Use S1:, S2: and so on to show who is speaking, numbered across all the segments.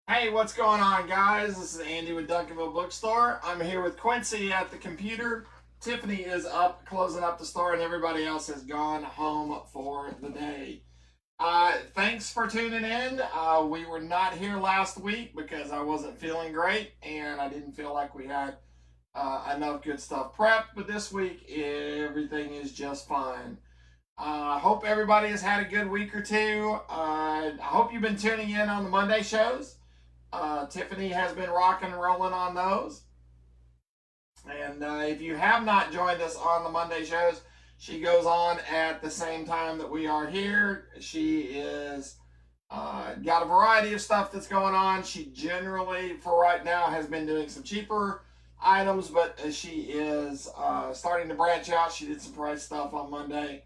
S1: Hey, what's going on, guys? This is Andy with Duncanville Bookstore. I'm here with Quincy at the computer. Tiffany is up, closing up the store, and everybody else has gone home for the day. Thanks for tuning in. We were not here last week because I wasn't feeling great and I didn't feel like we had enough good stuff prepped, but this week everything is just fine. I hope everybody has had a good week or two. I hope you've been tuning in on the Monday shows. Tiffany has been rocking and rolling on those. And if you have not joined us on the Monday shows, she goes on at the same time that we are here. She is got a variety of stuff that's going on. She generally, for right now, has been doing some cheaper items, but she is starting to branch out. She did some price stuff on Monday.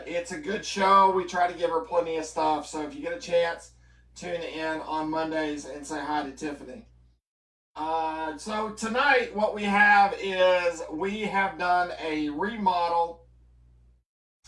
S1: It's a good show. We try to give her plenty of stuff. So if you get a chance, tune in on Mondays and say hi to Tiffany. So tonight, what we have is we have done a remodel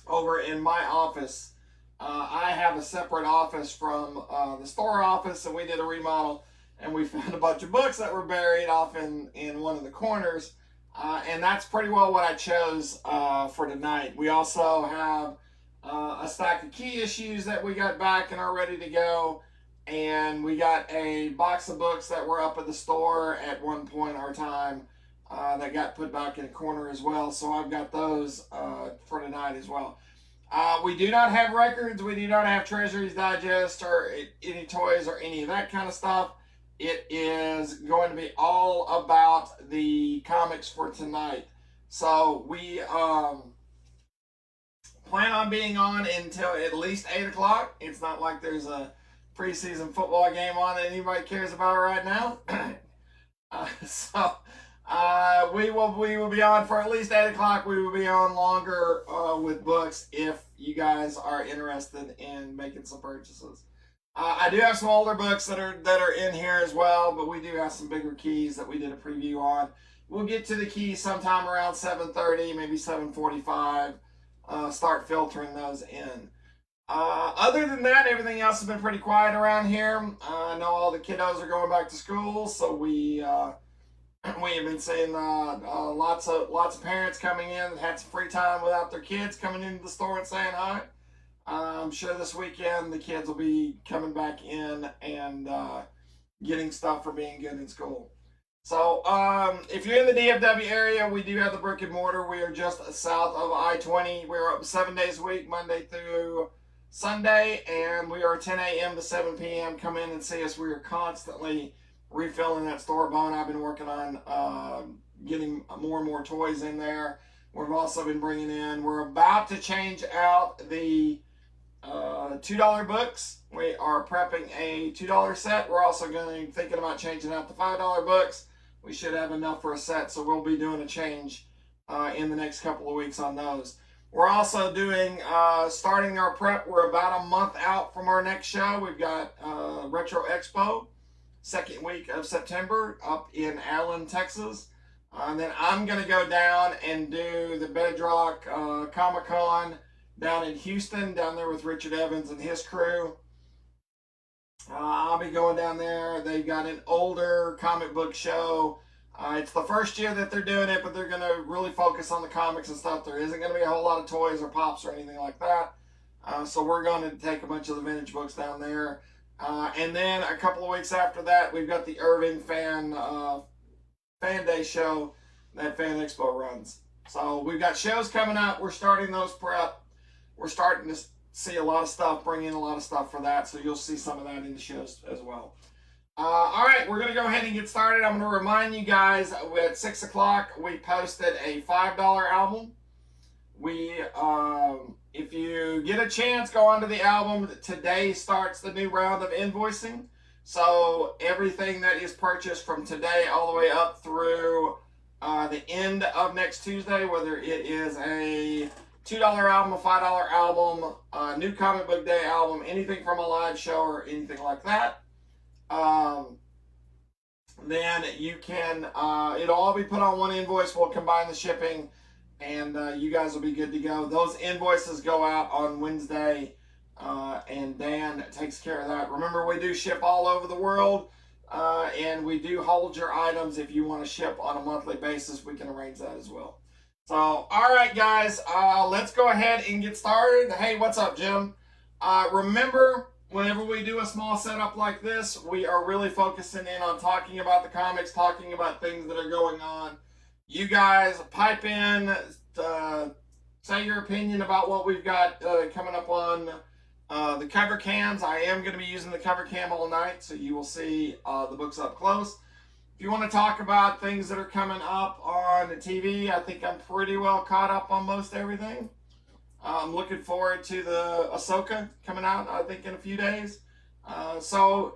S1: over in my office. I have a separate office from the store office, and we did a remodel, and we found a bunch of books that were buried off in one of the corners. And that's pretty well what I chose for tonight. We also have a stack of key issues that we got back and are ready to go. And we got a box of books that were up at the store at one point in our time that got put back in a corner as well. So I've got those for tonight as well. We do not have records. We do not have Treasuries Digest or any toys or any of that kind of stuff. It is going to be all about the comics for tonight. So we plan on being on until at least 8 o'clock. It's not like there's a preseason football game on that anybody cares about right now. We will be on for at least 8 o'clock. We will be on longer with books if you guys are interested in making some purchases. I do have some older books that are in here as well, but we do have some bigger keys that we did a preview on. We'll get to the keys sometime around 7:30, maybe 7:45. Start filtering those in. Other than that, everything else has been pretty quiet around here. I know all the kiddos are going back to school, so we we have been seeing lots of parents coming in that had some free time without their kids coming into the store and saying hi. I'm sure this weekend the kids will be coming back in and getting stuff for being good in school. So if you're in the DFW area, we do have the brick and mortar. We are just south of I-20. We're open 7 days a week, Monday through Sunday, and we are 10 a.m. to 7 p.m. Come in and see us. We are constantly refilling that store bone. I've been working on getting more and more toys in there. We've also been bringing in, we're about to change out the $2 books. We are prepping a $2 set. We're also going to be thinking about changing out the $5 books. We should have enough for a set, so we'll be doing a change in the next couple of weeks on those. We're also doing, starting our prep. We're about a month out from our next show. We've got Retro Expo, second week of September up in Allen, Texas. And then I'm going to go down and do the Bedrock Comic Con down in Houston, down there with Richard Evans and his crew. I'll be going down there. They've got an older comic book show. It's the first year that they're doing it, but they're going to really focus on the comics and stuff. There isn't going to be a whole lot of toys or pops or anything like that. So we're going to take a bunch of the vintage books down there. And then a couple of weeks after that, we've got the Irving Fan Day show that Fan Expo runs. So we've got shows coming up. We're starting those prep. We're starting to see a lot of stuff, bring in a lot of stuff for that. So you'll see some of that in the shows as well. All right, we're going to go ahead and get started. I'm going to remind you guys at 6 o'clock, we posted a $5 album. If you get a chance, go onto the album. Today starts the new round of invoicing. So everything that is purchased from today all the way up through the end of next Tuesday, whether it is a $2 album, a $5 album, a new comic book day album, anything from a live show or anything like that, then you can, it'll all be put on one invoice. We'll combine the shipping and you guys will be good to go. Those invoices go out on Wednesday and Dan takes care of that. Remember, we do ship all over the world, and we do hold your items. If you want to ship on a monthly basis, we can arrange that as well. So, all right, guys, let's go ahead and get started. Hey, what's up, Jim? Remember, whenever we do a small setup like this, we are really focusing in on talking about the comics, talking about things that are going on. You guys pipe in, say your opinion about what we've got coming up on the cover cams. I am going to be using the cover cam all night, so you will see the books up close. If you want to talk about things that are coming up on the TV, I think I'm pretty well caught up on most everything. I'm looking forward to the Ahsoka coming out, I think, in a few days. So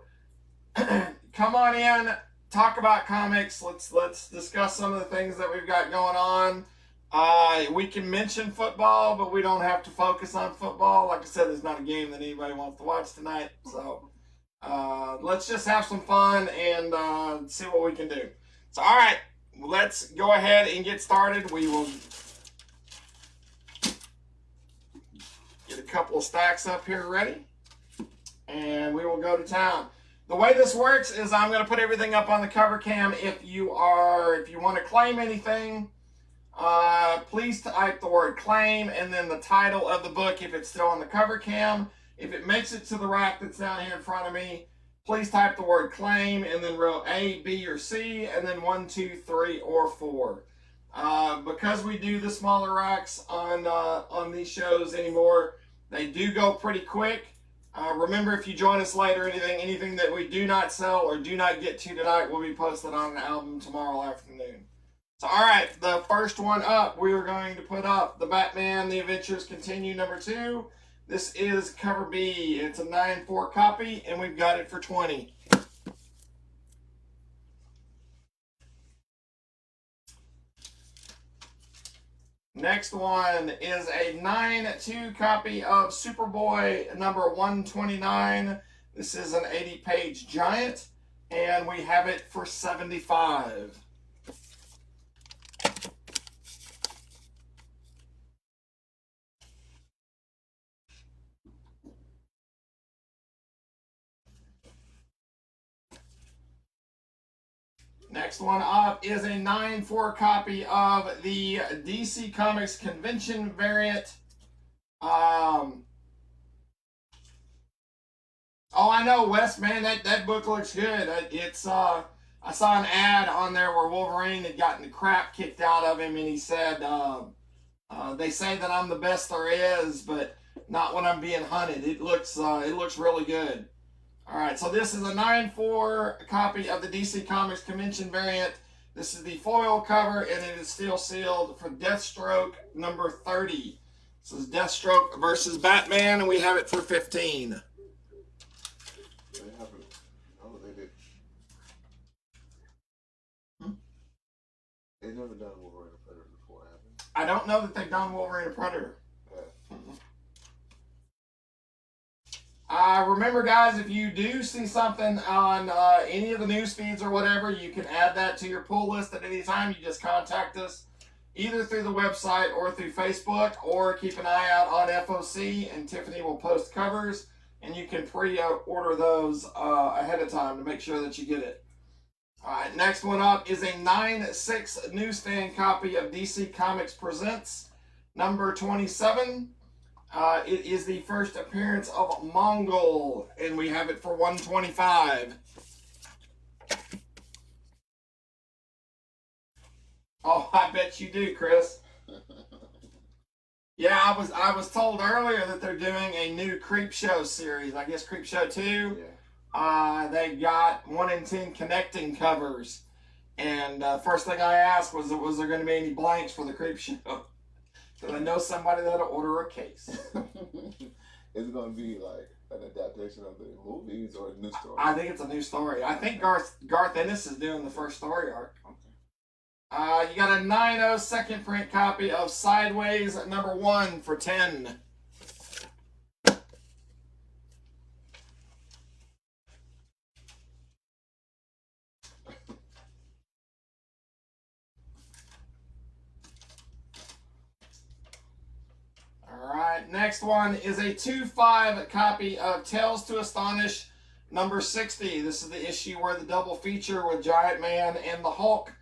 S1: come on in, talk about comics. Let's discuss some of the things that we've got going on. We can mention football, but we don't have to focus on football. Like I said, there's not a game that anybody wants to watch tonight. So let's just have some fun and see what we can do. So, all right, let's go ahead and get started. We will get a couple of stacks up here ready, and we will go to town. The way this works is I'm going to put everything up on the cover cam. If you want to claim anything, please type the word claim and then the title of the book if it's still on the cover cam. If it makes it to the rack that's down here in front of me, please type the word claim and then row A, B, or C, and then 1, 2, 3, or 4. Because we do the smaller racks on these shows anymore, they do go pretty quick. Remember, if you join us later, anything that we do not sell or do not get to tonight will be posted on an album tomorrow afternoon. So, all right, the first one up, we are going to put up the Batman, The Adventures Continue, number 2. This is cover B. It's a 9.4 copy, and we've got it for $20. Next one is a 9.2 copy of Superboy number 129. This is an 80-page giant, and we have it for $75. Next one up is a 9.4 copy of the DC Comics Convention variant. Oh, I know, Wes, man, that book looks good. I saw an ad on there where Wolverine had gotten the crap kicked out of him, and he said, they say that I'm the best there is, but not when I'm being hunted. It looks really good. All right, so this is a 9.4 copy of the DC Comics Convention variant. This is the foil cover, and it is still sealed for Deathstroke number 30. This is Deathstroke versus Batman, and we have it for $15.
S2: They haven't. Oh, they did. They've never done Wolverine and Predator before, have they?
S1: I don't know that they've done Wolverine and Predator. Remember, guys, if you do see something on any of the news feeds or whatever, you can add that to your pull list at any time. You just contact us either through the website or through Facebook, or keep an eye out on FOC, and Tiffany will post covers, and you can pre-order those ahead of time to make sure that you get it. All right, next one up is a 9.6 newsstand copy of DC Comics Presents, number 27. It is the first appearance of Mongol, and we have it for $125. Oh, I bet you do, Chris. Yeah, I was told earlier that they're doing a new Creepshow series. I guess Creepshow 2. Yeah. They got 1 in 10 connecting covers, and first thing I asked was there going to be any blanks for the Creepshow? Because I know somebody that'll order a case.
S2: Is it going to be like an adaptation of the movies or a new story?
S1: I think it's a new story. I think Garth Ennis is doing the first story arc. Okay. You got a 9.0 second print copy of Sideways number 1 for $10. next one is a 2-5 copy of Tales to Astonish number 60. This is the issue where the double feature with Giant Man and the Hulk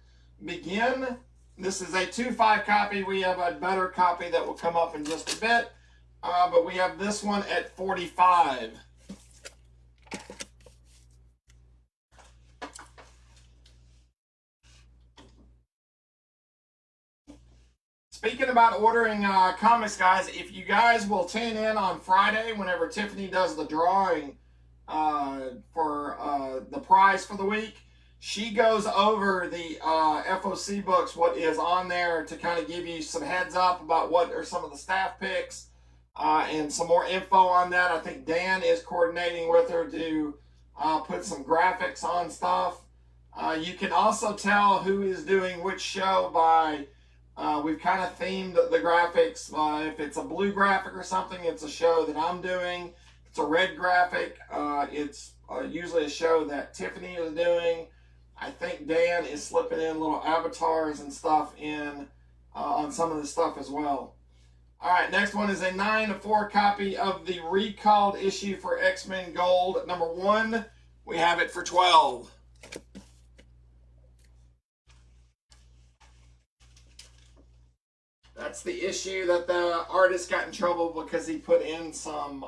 S1: begin. This is a 2-5 copy. We have a better copy that will come up in just a bit, but we have this one at 45. Speaking about ordering comics, guys, if you guys will tune in on Friday whenever Tiffany does the drawing for the prize for the week, she goes over the FOC books, what is on there, to kind of give you some heads up about what are some of the staff picks and some more info on that. I think Dan is coordinating with her to put some graphics on stuff. You can also tell who is doing which show by... we've kind of themed the graphics. If it's a blue graphic or something, it's a show that I'm doing. If it's a red graphic, it's usually a show that Tiffany is doing. I think Dan is slipping in little avatars and stuff in on some of the stuff as well. All right, next one is a 9-4 copy of the recalled issue for X-Men Gold number 1. We have it for 12. That's the issue that the artist got in trouble because he put in some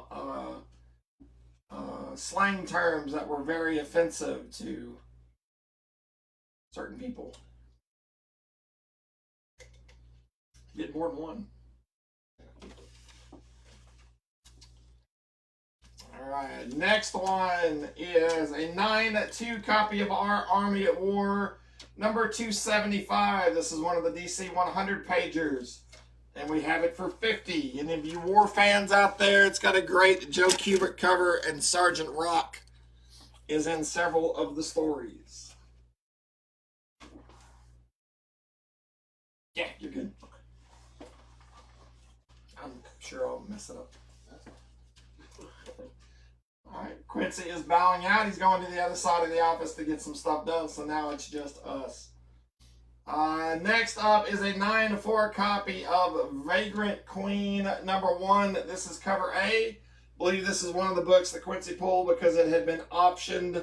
S1: slang terms that were very offensive to certain people. Get more than one. All right, next one is a 9-2 copy of Our Army at War number 275. This is one of the DC 100 pagers, and we have it for 50. And if you war fans out there, it's got a great Joe Kubert cover, and Sergeant Rock is in several of the stories. Yeah, you're good. I'm sure I'll mess it up. All right, Quincy is bowing out. He's going to the other side of the office to get some stuff done, so now it's just us. Next up is a 9-4 copy of Vagrant Queen number 1. This is cover A. I believe this is one of the books that Quincy pulled because it had been optioned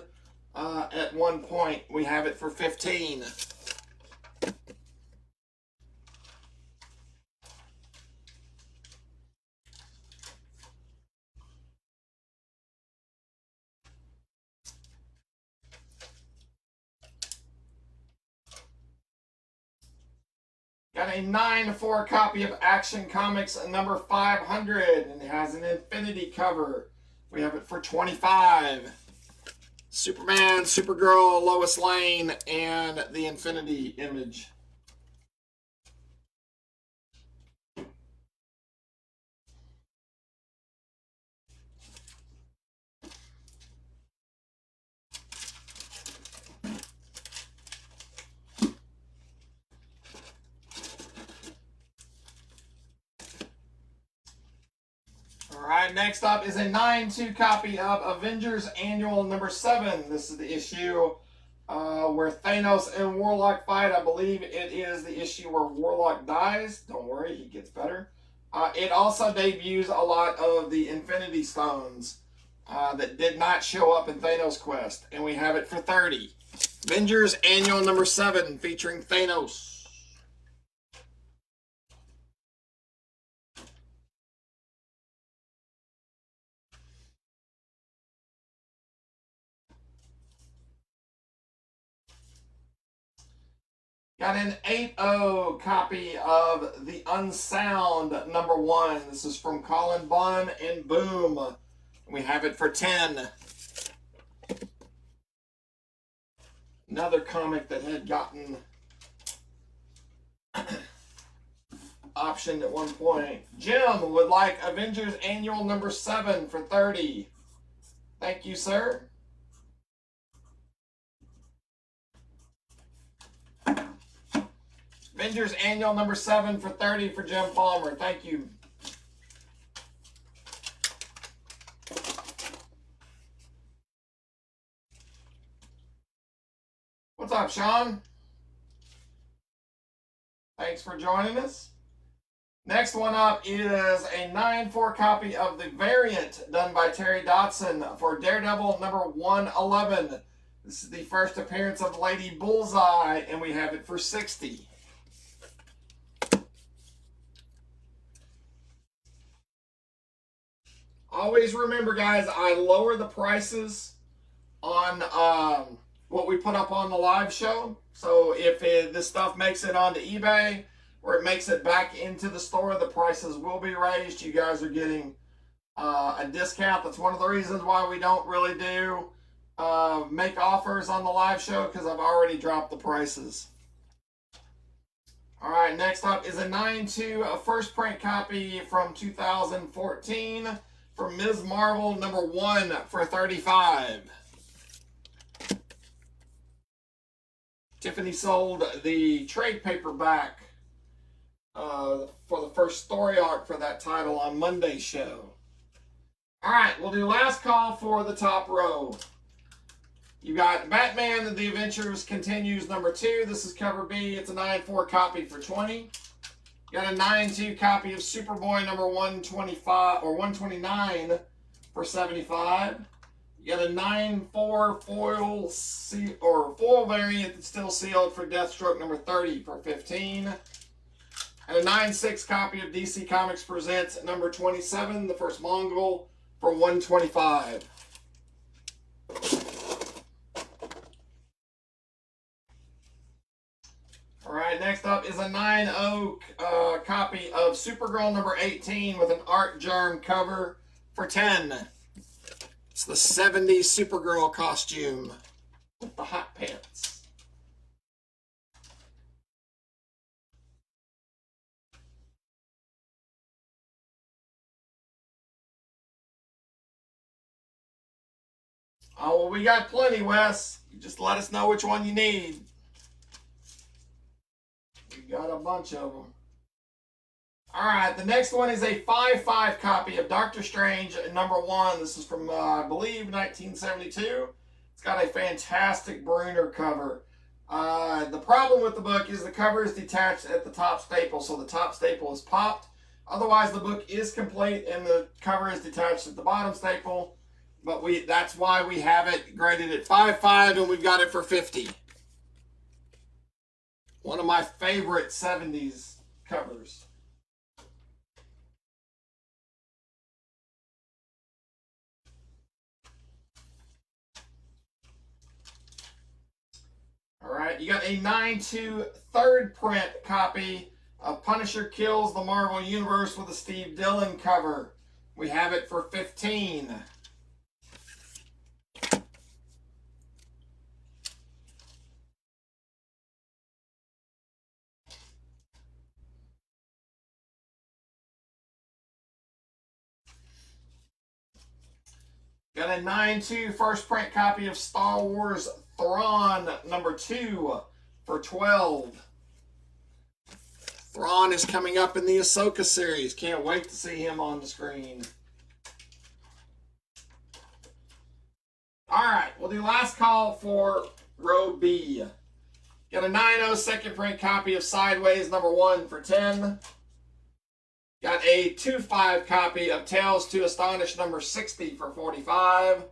S1: at one point. We have it for 15. Got a 9-4 copy of Action Comics number 500, and it has an Infinity cover. We have it for 25. Superman, Supergirl, Lois Lane, and the Infinity image. Alright, next up is a 9-2 copy of Avengers Annual number 7. This is the issue where Thanos and Warlock fight. I believe it is the issue where Warlock dies. Don't worry, he gets better. It also debuts a lot of the Infinity Stones that did not show up in Thanos Quest. And we have it for 30. Avengers Annual number 7 featuring Thanos. Got an 8-0 copy of The Unsound number 1. This is from Colin Bunn and Boom. We have it for 10. Another comic that had gotten optioned at one point. Jim would like Avengers Annual number 7 for 30. Thank you, sir. Avengers Annual number 7 for 30 for Jim Palmer. Thank you. What's up, Sean? Thanks for joining us. Next one up is a 9-4 copy of the variant done by Terry Dotson for Daredevil number 111. This is the first appearance of Lady Bullseye, and we have it for $60. Always remember, guys, I lower the prices on what we put up on the live show. So if this stuff makes it onto eBay or it makes it back into the store, the prices will be raised. You guys are getting a discount. That's one of the reasons why we don't really do make offers on the live show, because I've already dropped the prices. All right, next up is a 9-2 first print copy from 2014 from Ms. Marvel number 1 for $35. Tiffany sold the trade paperback for the first story arc for that title on Monday's show. All right, we'll do last call for the top row. You got Batman The Adventures Continues number 2. This is cover B. It's a 9-4 copy for $20. You got a 9-2 copy of Superboy number 125 or 129 for $75. You got a 9-4 foil variant that's still sealed for Deathstroke number 30 for $15. And a 9-6 copy of DC Comics Presents number 27, the first Mongol, for $125. All right, next up is a 9-0 copy of Supergirl number 18 with an Art Germ cover for $10. It's the 70s Supergirl costume with the hot pants. Oh, well, we got plenty, Wes. You just let us know which one you need. We got a bunch of them. All right, the next one is a 5-5 copy of Doctor Strange number 1. This is from, I believe, 1972. It's got a fantastic Bruner cover. The problem with the book is the cover is detached at the top staple, so the top staple is popped. Otherwise, the book is complete and the cover is detached at the bottom staple. But that's why we have it graded at 5.5 and we've got it for $50. One of my favorite 70s covers. All right, you got a 9-2 third print copy of Punisher Kills the Marvel Universe with a Steve Dillon cover. We have it for $15. Got a 9-2 first print copy of Star Wars Thrawn number 2 for $12. Thrawn is coming up in the Ahsoka series. Can't wait to see him on the screen. All right, we'll do last call for row B. Got a 9-0 second print copy of Sideways number 1 for $10. Got a 2-5 copy of Tales to Astonish number 60 for $45.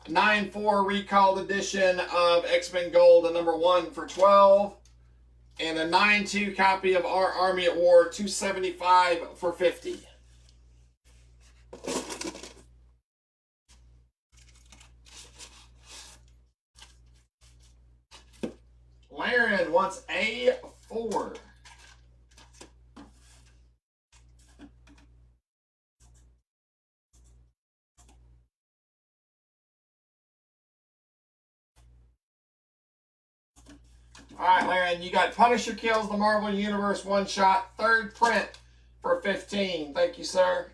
S1: A 9-4 recalled edition of X-Men Gold number 1 for $12. And a 9-2 copy of Our Army at War 275 for $50. Laren wants A4. All right, Laren, you got Punisher Kills the Marvel Universe one-shot, third print for $15. Thank you, sir.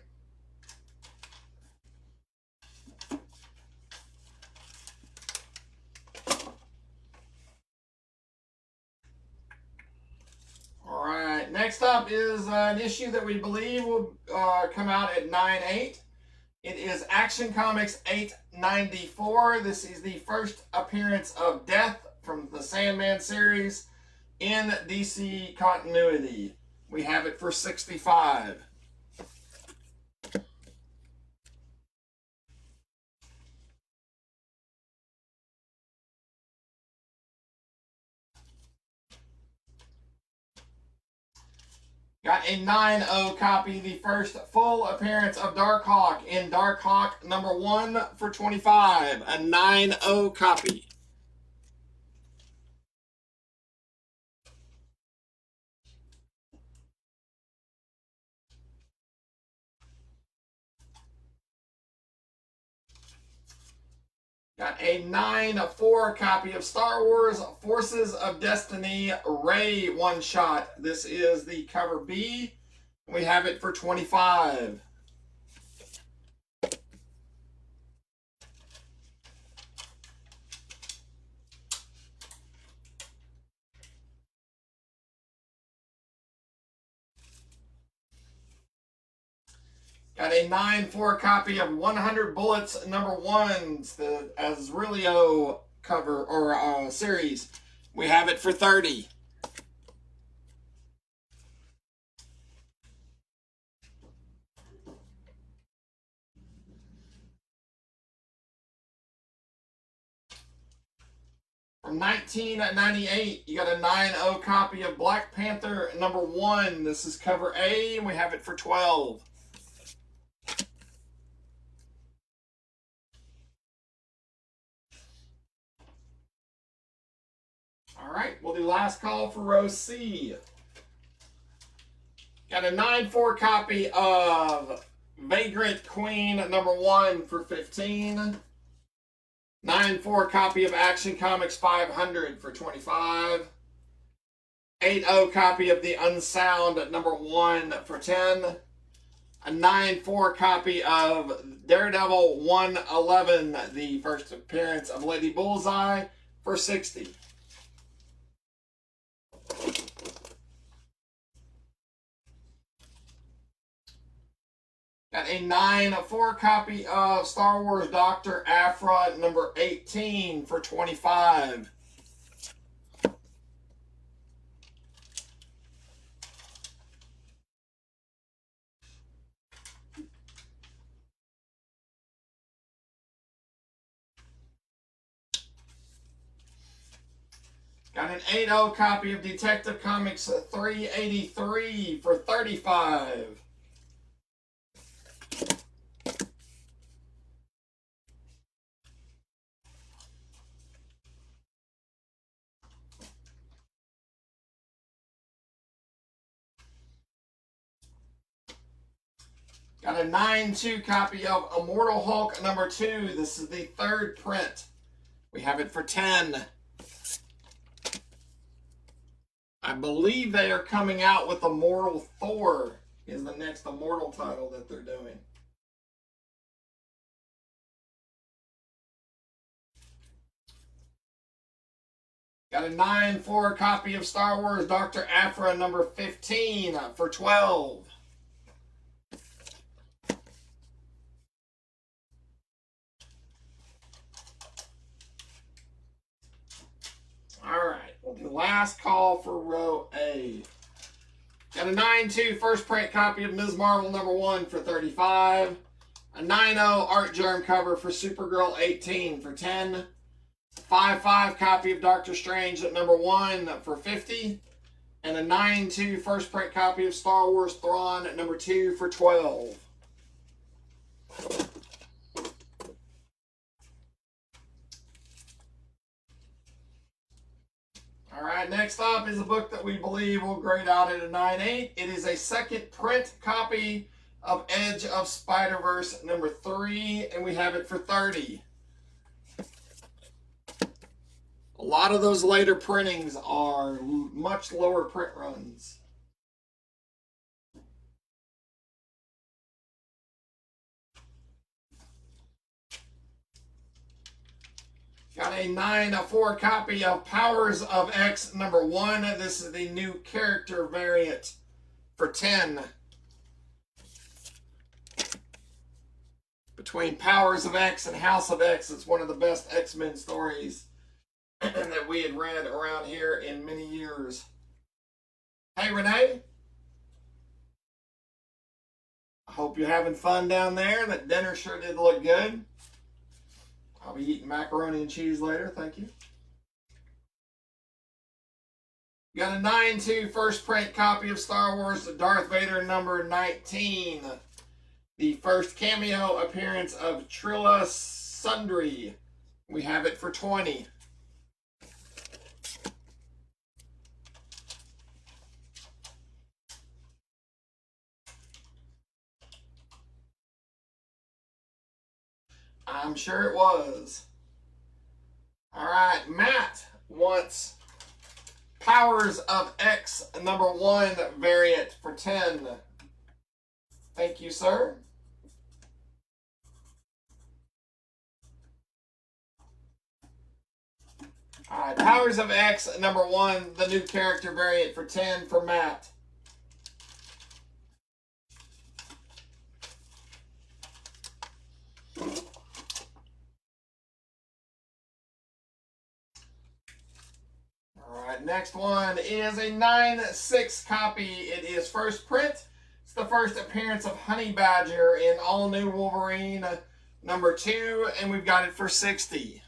S1: All right, next up is an issue that we believe will come out at 9/8. It is Action Comics 894. This is the first appearance of Death from the Sandman series in DC continuity. We have it for $65. Got a 9-0 copy, the first full appearance of Darkhawk in Darkhawk #1 for $25. A 9-0 copy. Got a 9-4 copy of Star Wars Forces of Destiny Rey one-shot. This is the cover B. We have it for $25. Got a 9-4 copy of 100 Bullets #1s, the Azrilio cover or series. We have it for $30. From 1998, you got a 9-0 copy of Black Panther #1. This is cover A, and we have it for $12. All right, we'll do last call for row C. Got a 9-4 copy of Vagrant Queen #1 for $15. 9-4 copy of Action Comics 500 for $25. 8-0 copy of The Unsound #1 for $10. A 9-4 copy of Daredevil 111, the first appearance of Lady Bullseye, for $60. Got a 9-4 copy of Star Wars Dr. Aphra #18 for $25. Got an 8-0 copy of Detective Comics 383 for $35. Got a 9-2 copy of Immortal Hulk #2. This is the third print. We have it for $10. I believe they are coming out with Immortal Thor is the next Immortal title that they're doing. Got a 9-4 copy of Star Wars Dr. Aphra #15 for $12. Alright, we'll do last call for row A. Got a 9-2 first print copy of Ms. Marvel #1 for $35. A 9-0 art germ cover for Supergirl 18 for $10. 5-5 copy of Doctor Strange #1 for $50. And a 9-2 first print copy of Star Wars Thrawn #2 for $12. Alright, next up is a book that we believe will grade out at a 9.8. It is a second print copy of Edge of Spider-Verse #3, and we have it for $30. A lot of those later printings are much lower print runs. Got a 9-4 copy of Powers of X #1. This is the new character variant for $10. Between Powers of X and House of X, it's one of the best X-Men stories that we had read around here in many years. Hey, Renee. Hope you're having fun down there. That dinner sure did look good. I'll be eating macaroni and cheese later. Thank you. Got a 9/2 first print copy of Star Wars Darth Vader number 19. The first cameo appearance of Trilla Sundry. We have it for 20. I'm sure it was. All right, Matt wants Powers of X number 1 variant for 10. Thank you, sir. All right, Powers of X number 1, the new character variant for 10 for Matt. Next one is a 9/6 copy. It is first print. It's the first appearance of Honey Badger in All New Wolverine number 2, and we've got it for 60.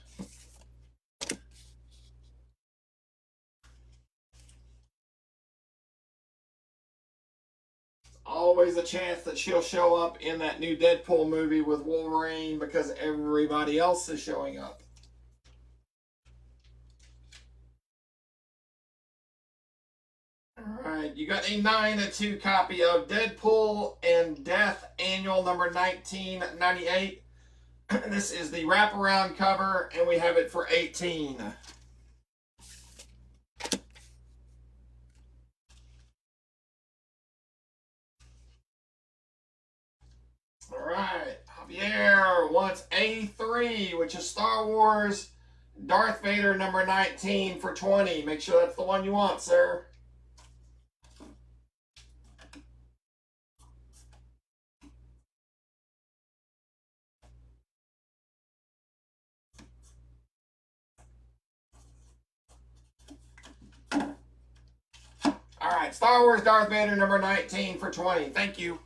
S1: Always a chance that she'll show up in that new Deadpool movie with Wolverine because everybody else is showing up. Alright, you got a 9/2 copy of Deadpool and Death Annual number 1998. This is the wraparound cover, and we have it for 18. Alright, Javier wants A3, which is Star Wars Darth Vader number 19 for 20. Make sure that's the one you want, sir. Alright, Star Wars Darth Vader number 19 for 20. Thank you.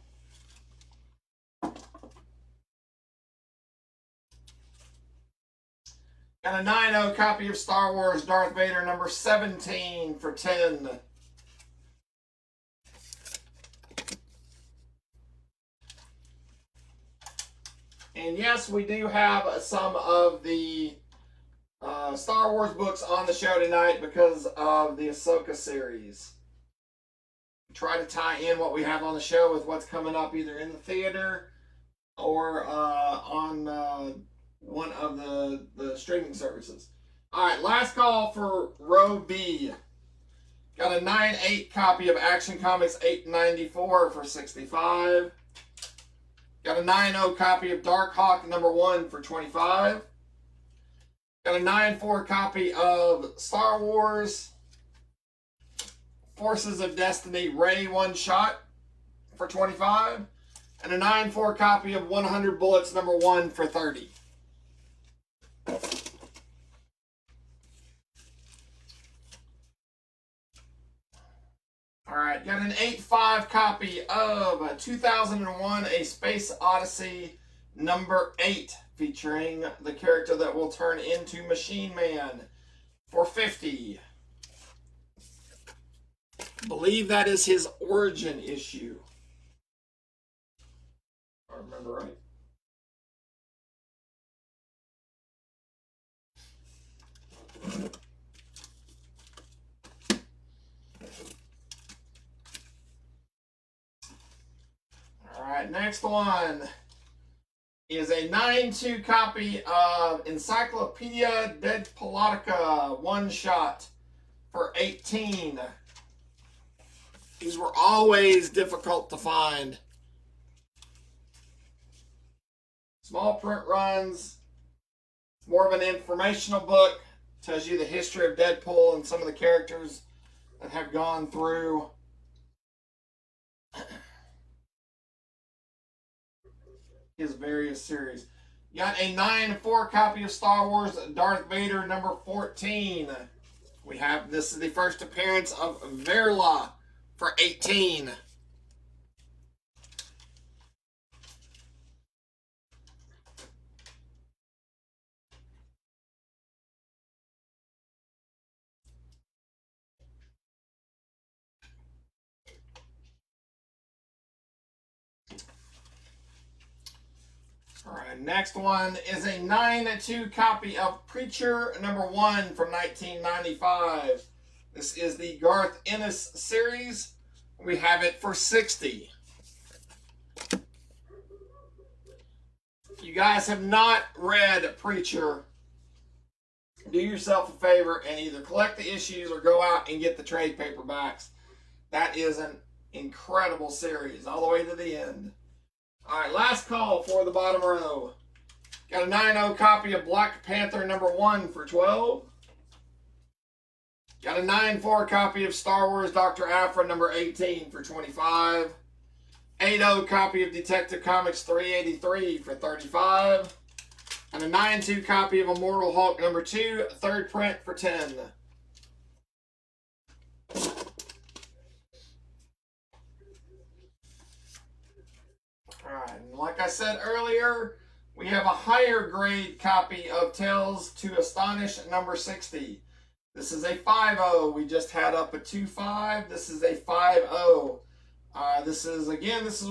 S1: Got a 9/0 copy of Star Wars Darth Vader number 17 for 10. And yes, we do have some of the Star Wars books on the show tonight because of the Ahsoka series. Try to tie in what we have on the show with what's coming up either in the theater or on one of the streaming services. All right, last call for row B. Got a 9/8 copy of Action Comics 894 for 65. Got a 9/0 copy of Dark Hawk number 1 for 25. Got a 9/4 copy of Star Wars Forces of Destiny Rey One Shot for 25. And a 9/4 copy of 100 Bullets number 1 for 30. Alright, got an 8/5 copy of 2001 A Space Odyssey number 8, featuring the character that will turn into Machine Man for 50. I believe that is his origin issue. If I remember right. Alright, next one is a 9/2 copy of Encyclopedia Deadpolitica one shot for 18. These were always difficult to find. Small print runs, more of an informational book, tells you the history of Deadpool and some of the characters that have gone through his various series. You got a 9/4 copy of Star Wars Darth Vader number 14. We have, this is the first appearance of Verla for 18. Alright, next one is a 9-2 copy of Preacher #1 from 1995. This is the Garth Ennis series. We have it for $60. If you guys have not read Preacher, do yourself a favor and either collect the issues or go out and get the trade paperbacks. That is an incredible series all the way to the end. Alright, last call for the bottom row. Got a 9-0 copy of Black Panther #1 for $12. Got a 9-4 copy of Star Wars Dr. Aphra #18 for $25. 8-0 copy of Detective Comics 383 for $35. And a 9-2 copy of Immortal Hulk #2, third print for $10. Alright, and like I said earlier, we have a higher grade copy of Tales to Astonish #60. This is a 5-0. We just had up a 2-5. This is a 5-0. This is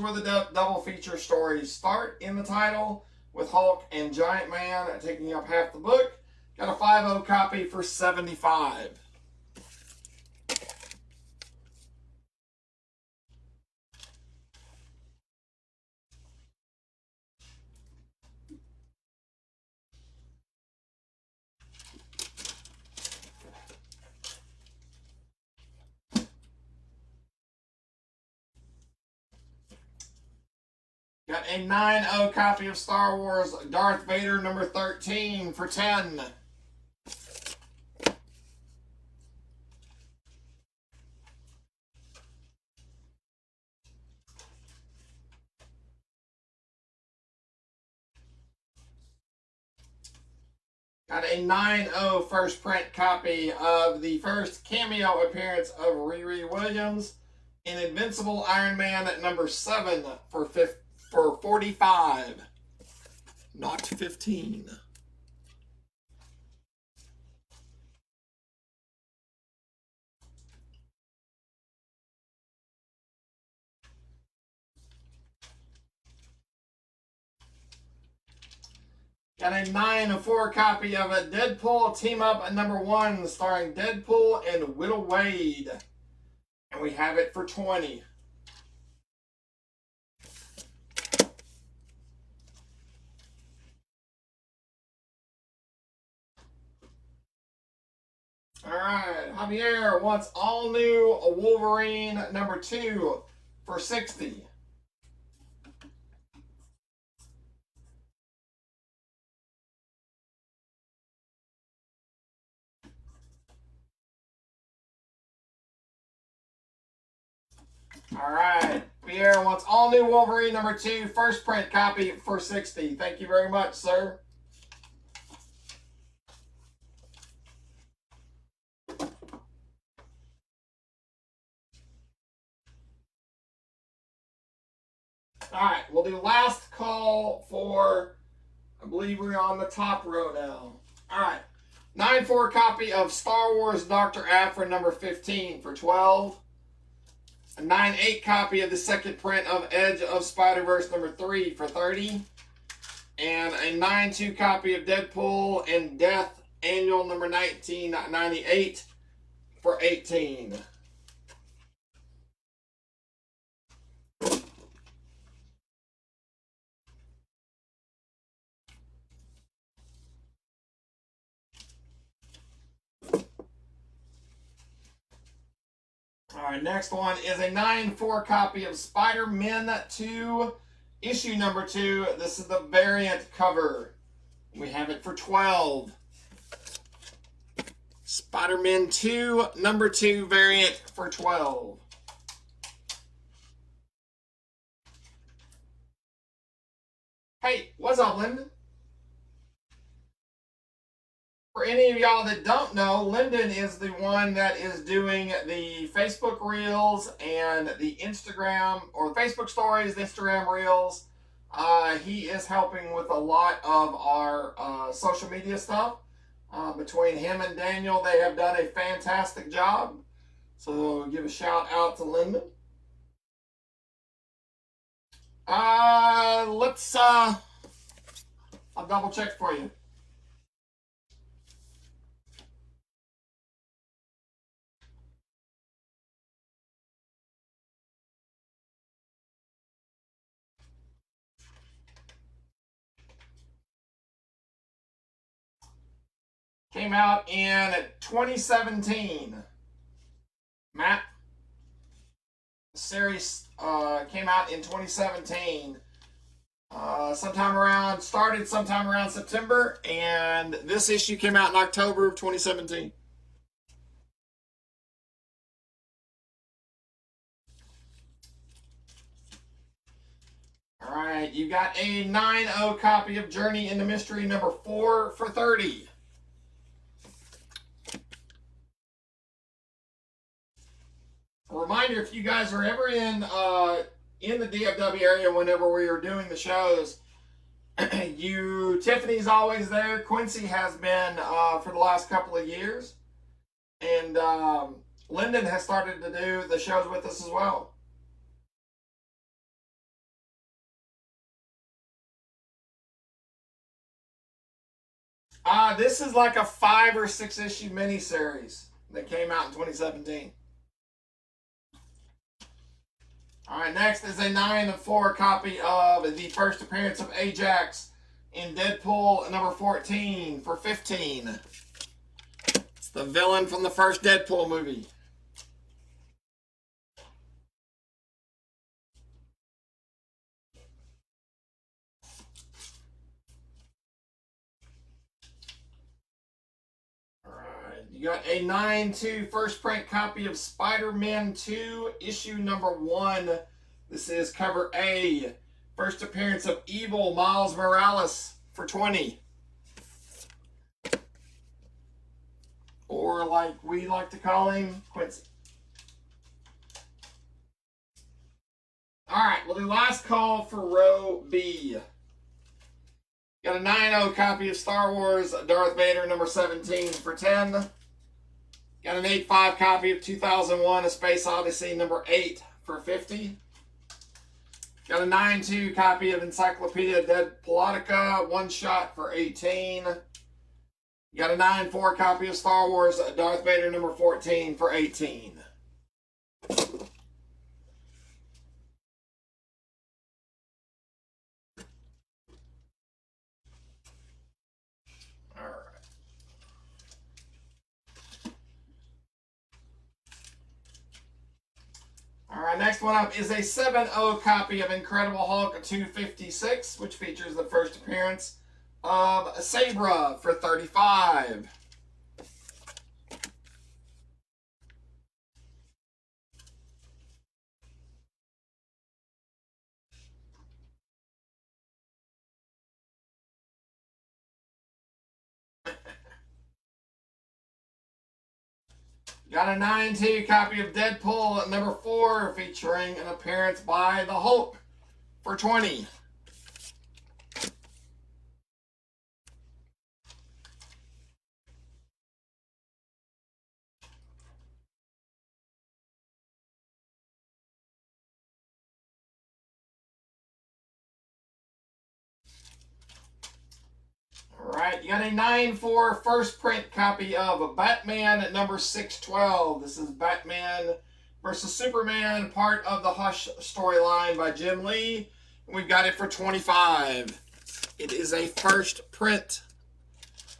S1: where the double feature stories start in the title, with Hulk and Giant Man taking up half the book. Got a 5-0 copy for $75. Got a 9-0 copy of Star Wars Darth Vader #13 for $10. Got a 9-0 first print copy of the first cameo appearance of Riri Williams in Invincible Iron Man #7 for $45, not $15. Got a 9-4 copy of a Deadpool Team Up #1 starring Deadpool and Whittle Wade. And we have it for $20. Alright, Javier wants all new Wolverine #2 for $60. Alright, Pierre wants all new Wolverine #2 first print copy for $60. Thank you very much, sir. Alright, we'll do last call for, I believe we're on the top row now. Alright, 9-4 copy of Star Wars Dr. Aphra #15 for $12. A 9-8 copy of the second print of Edge of Spider-Verse #3 for $30. And a 9-2 copy of Deadpool and Death Annual #1998 for $18. Alright, next one is a 9-4 copy of Spider-Man 2, issue #2. This is the variant cover. We have it for $12. Spider-Man 2, #2 variant for $12. Hey, what's up, Lyndon? For any of y'all that don't know, Lyndon is the one that is doing the Facebook Reels and the Instagram, or the Facebook Stories, the Instagram Reels. He is helping with a lot of our social media stuff. Between him and Daniel, they have done a fantastic job. So give a shout out to Lyndon. Let's double check for you. Came out in 2017. Matt? The series came out in 2017. Started sometime around September, and this issue came out in October of 2017. All right, you got a 9.0 copy of Journey into Mystery number 4 for $30. A reminder, if you guys are ever in the DFW area whenever we are doing the shows, Tiffany's always there. Quincy has been for the last couple of years. And Lyndon has started to do the shows with us as well. This is like a 5 or 6 issue miniseries that came out in 2017. All right, next is a 9.4 copy of the first appearance of Ajax in Deadpool number 14 for $15. It's the villain from the first Deadpool movie. All right, you got a 9.2 first print copy of Spider-Man 2 issue number 1. This is cover A. First appearance of evil Miles Morales for $20. Or like we like to call him, Quincy. All right, we'll do last call for row B. Got a 9.0 copy of Star Wars Darth Vader number 17 for $10. Got an 8.5 copy of 2001 A Space Odyssey number 8 for $50. Got a 9.2 copy of Encyclopedia Deadpoolitica one shot for $18. Got a 9.4 copy of Star Wars Darth Vader number 14 for $18. All right. All right, next one up is a 7.0 copy of Incredible Hulk 256, which features the first appearance of Sabra for $35. Got a 9.2 copy of Deadpool number 4 featuring an appearance by the Hulk for $20. Alright, you got a 9.4 first print copy of Batman number 612. This is Batman versus Superman, part of the Hush storyline by Jim Lee. And we've got it for $25. It is a first print.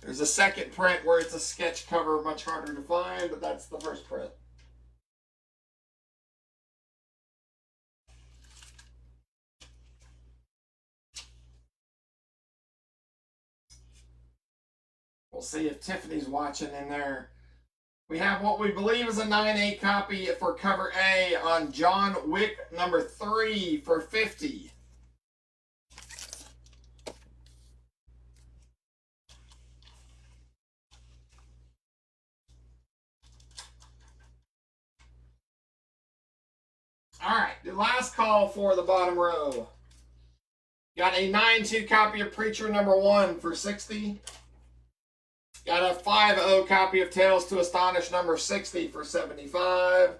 S1: There's a second print where it's a sketch cover, much harder to find, but that's the first print. We'll see if Tiffany's watching in there. We have what we believe is a 9.8 copy for cover A on John Wick number 3 for $50. All right, the last call for the bottom row. Got a 9.2 copy of Preacher number 1 for $60. Got a 5.0 copy of Tales to Astonish number 60 for $75.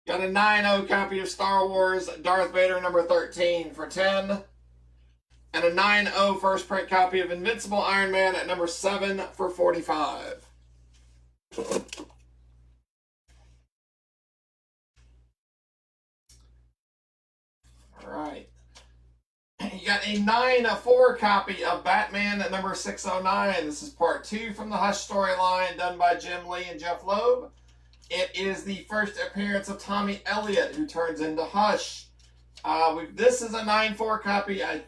S1: Got a 9.0 copy of Star Wars Darth Vader number 13 for $10. And a 9.0 first print copy of Invincible Iron Man at number 7 for $45. All right. You got a 9.4 copy of Batman at number 609. This is part 2 from the Hush storyline done by Jim Lee and Jeff Loeb. It is the first appearance of Tommy Elliott, who turns into Hush. This is a 9.4 copy. I'm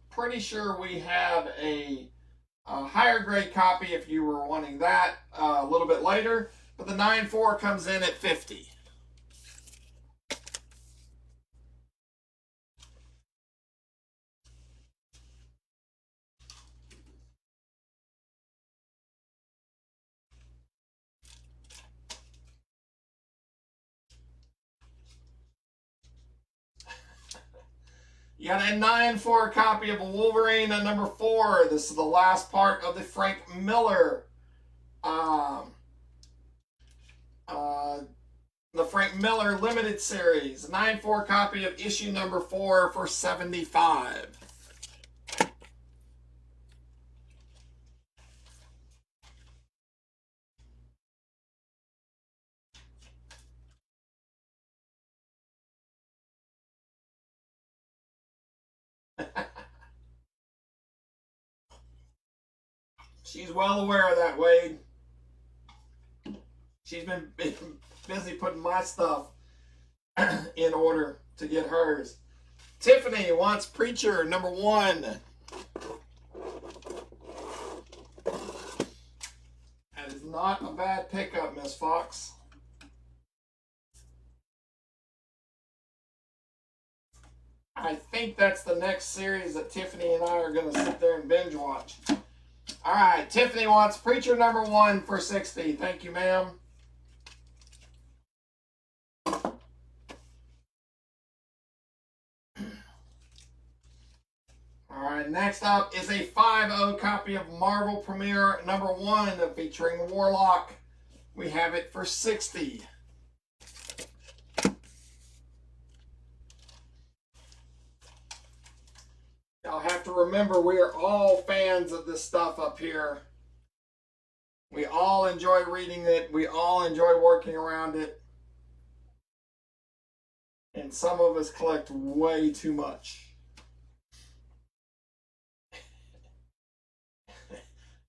S1: pretty sure we have a higher grade copy if you were wanting that a little bit later. But the 9.4 comes in at $50. You got a 9.4 copy of Wolverine at number 4. This is the last part of the Frank Miller the Frank Miller limited series. 9.4 copy of issue number 4 for $75. She's well aware of that, Wade. She's been busy putting my stuff in order to get hers. Tiffany wants Preacher number 1. That is not a bad pickup, Miss Fox. I think that's the next series that Tiffany and I are going to sit there and binge watch. All right, Tiffany wants Preacher number 1 for $60. Thank you, ma'am. All right, next up is a 5.0 copy of Marvel Premiere number 1 featuring Warlock. We have it for $60. Y'all have to remember, we are all fans of this stuff up here. We all enjoy reading it. We all enjoy working around it. And some of us collect way too much.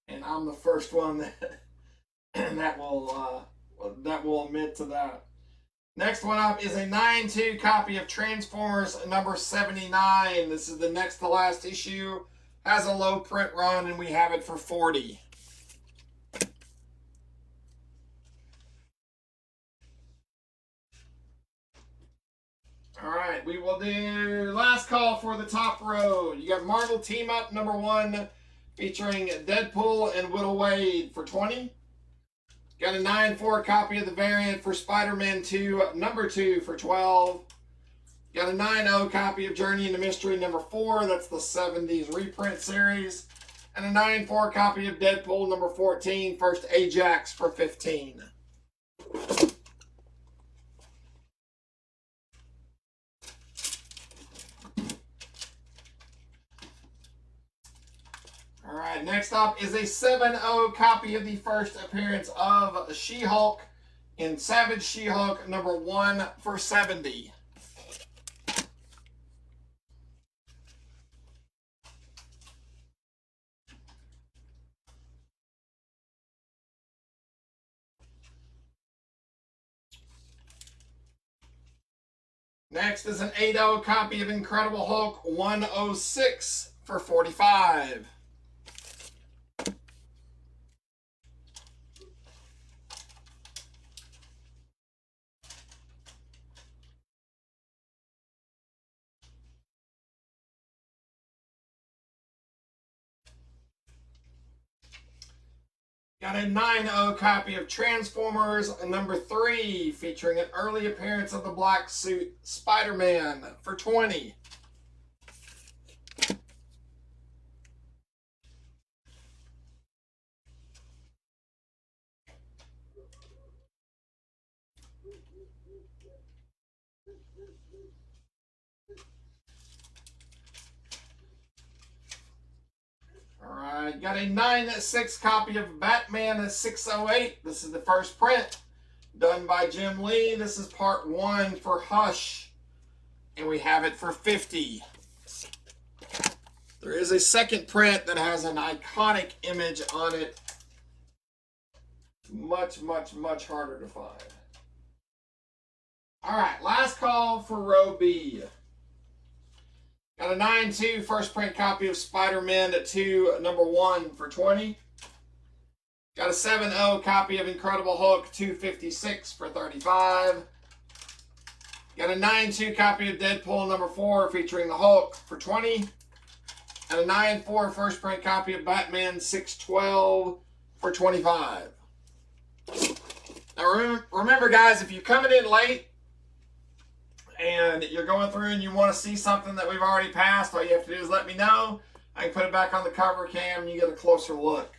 S1: And I'm the first one that will admit to that. Next one up is a 9.2 copy of Transformers number 79. This is the next to last issue. Has a low print run, and we have it for $40. All right, we will do last call for the top row. You got Marvel Team Up number 1 featuring Deadpool and Whittle Wade for $20. Got a 9.4 copy of the variant for Spider-Man 2 number 2 for $12. Got a 9.0 copy of Journey into Mystery number 4. That's the 70s reprint series. And a 9.4 copy of Deadpool number 14, First Ajax for $15. All right, next up is a 7.0 copy of the first appearance of She-Hulk in Savage She-Hulk number 1 for $70. Next is an 8.0 copy of Incredible Hulk 106 for $45. Got a 9.0 copy of Transformers number 3 featuring an early appearance of the black suit Spider-Man for $20. got a 9/6 copy of Batman 608. This is the first print done by Jim Lee. This is part 1 for Hush, and we have it for $50. There is a second print that has an iconic image on it. Much, much, much harder to find. All right, last call for row B. Got a 9/2 first print copy of Spider-Man 2 #1 for $20. Got a 7/0 copy of Incredible Hulk 256 for $35. Got a 9/2 copy of Deadpool #4 featuring the Hulk for $20. And a 9/4 first print copy of Batman 612 for $25. Now remember guys, if you're coming in late and you're going through and you want to see something that we've already passed, all you have to do is let me know. I can put it back on the cover cam and you get a closer look.